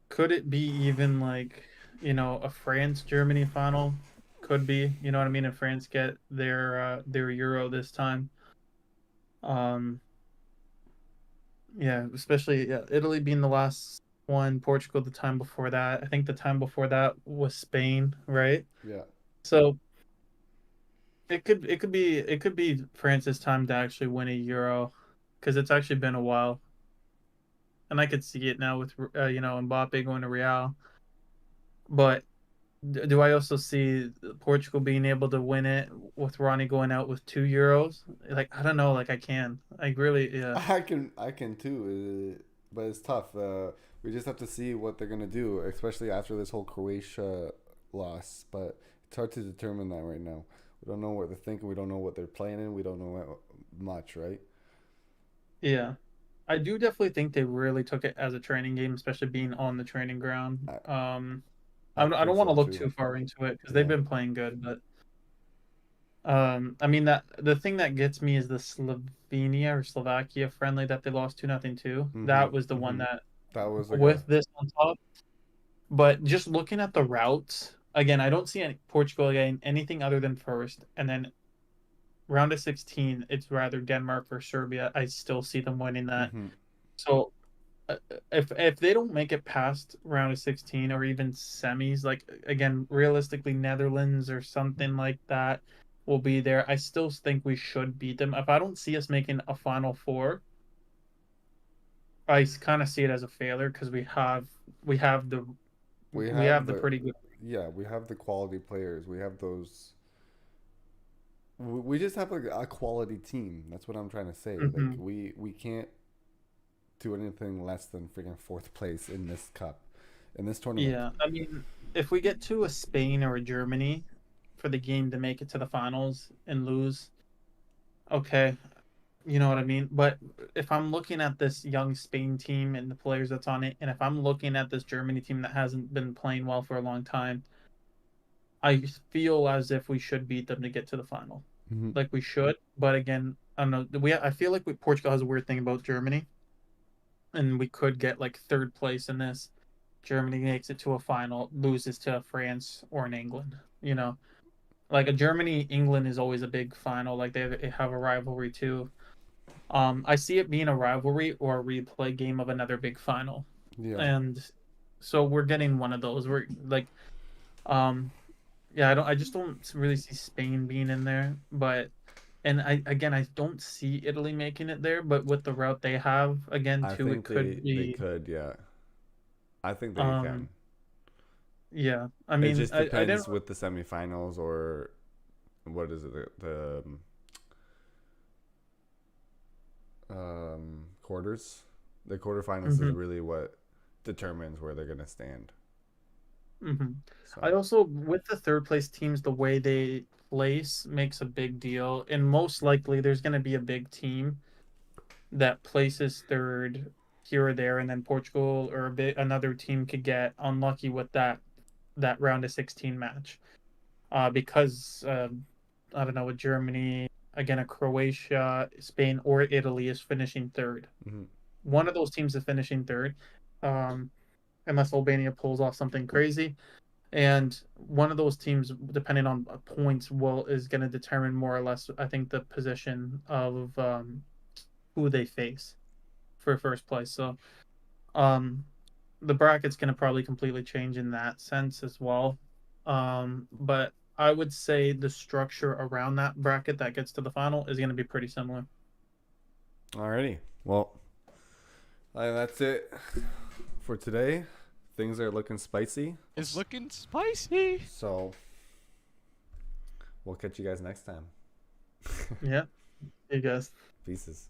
could it be even like, a France Germany final? Could be, you know what I mean? If France get their Euro this time. Um, yeah, especially yeah, Italy being the last one, Portugal the time before that. I think the time before that was Spain, right? yeah, So it could be France's time to actually win a Euro, because it's actually been a while, and I could see it now with Mbappe going to Real. But do I also see Portugal being able to win it with Ronnie going out with 2 Euros? Like I don't know, like I can, I really yeah I can too, but it's tough. We just have to see what they're gonna do, especially after this whole Croatia loss. But it's hard to determine that right now. We don't know what they're thinking. We don't know what they're playing in. We don't know much, right? yeah. I do definitely think they really took it as a training game, especially being on the training ground. I I I don't, I think don't want to so look too. too far into it because they've Yeah. been playing good, but I mean that the thing that gets me is the Slovenia or Slovakia friendly that they lost 2-0 to. Mhm. That was the one Mhm. that That was like a with this on top. But just looking at the routes again, I don't see Portugal getting anything other than first, and then round of 16, it's rather Denmark or Serbia. I still see them winning that. mhm. So if they don't make it past round of 16 or even semis, like again, realistically Netherlands or something like that will be there. I still think we should beat them. If I don't see us making a final four, I kind of see it as a failure because we have the We we have have the the pretty good. yeah, we have the quality players. We have those. We just have like a quality team. That's what I'm trying to say. Like Mhm. we can't do anything less than freaking fourth place in this cup, in this tournament. Yeah, I mean, if we get to a Spain or a Germany for the game to make it to the finals and lose, okay, you know what I mean? But if I'm looking at this young Spain team and the players that's on it, and if I'm looking at this Germany team that hasn't been playing well for a long time, I feel as if we should beat them to get to the final. Mhm. Like we should, but again, I don't know. I feel like Portugal has a weird thing about Germany, and we could get like third place in this. Germany makes it to a final, loses to France or in England. You know, like a Germany England is always a big final. Like they have a rivalry too. I see it being a rivalry or a replay game of another big final, Yeah. and so we're getting one of those. We're like, um, yeah, I just don't really see Spain being in there, but and I don't see Italy making it there, but with the route they have, again, I too, it think could they be. could, yeah. I think they can. Um, yeah, I It mean, just I didn't. depends with the semifinals or what is it, the quarters. The quarterfinals is Mhm, really what determines where they're gonna stand. mhm. I So also, with the third place teams, the way they place makes a big deal, and most likely there's going to be a big team that places third here or there, and then Portugal or another team could get unlucky with that round of 16 match. Because I don't know, with Germany, again, a Croatia, Spain, or Italy is finishing third. mhm. One of those teams is finishing third, um, unless Albania pulls off something crazy. And one of those teams, depending on points, is going to determine more or less, I think, the position of who they face for first place. So um, the bracket's going to probably completely change in that sense as well. But I would say the structure around that bracket that gets to the final is going to be pretty similar. Alrighty. Well, that's it for today. Things are looking spicy. It's looking spicy. So we'll catch you guys next time. Yeah, you guys. Pieces.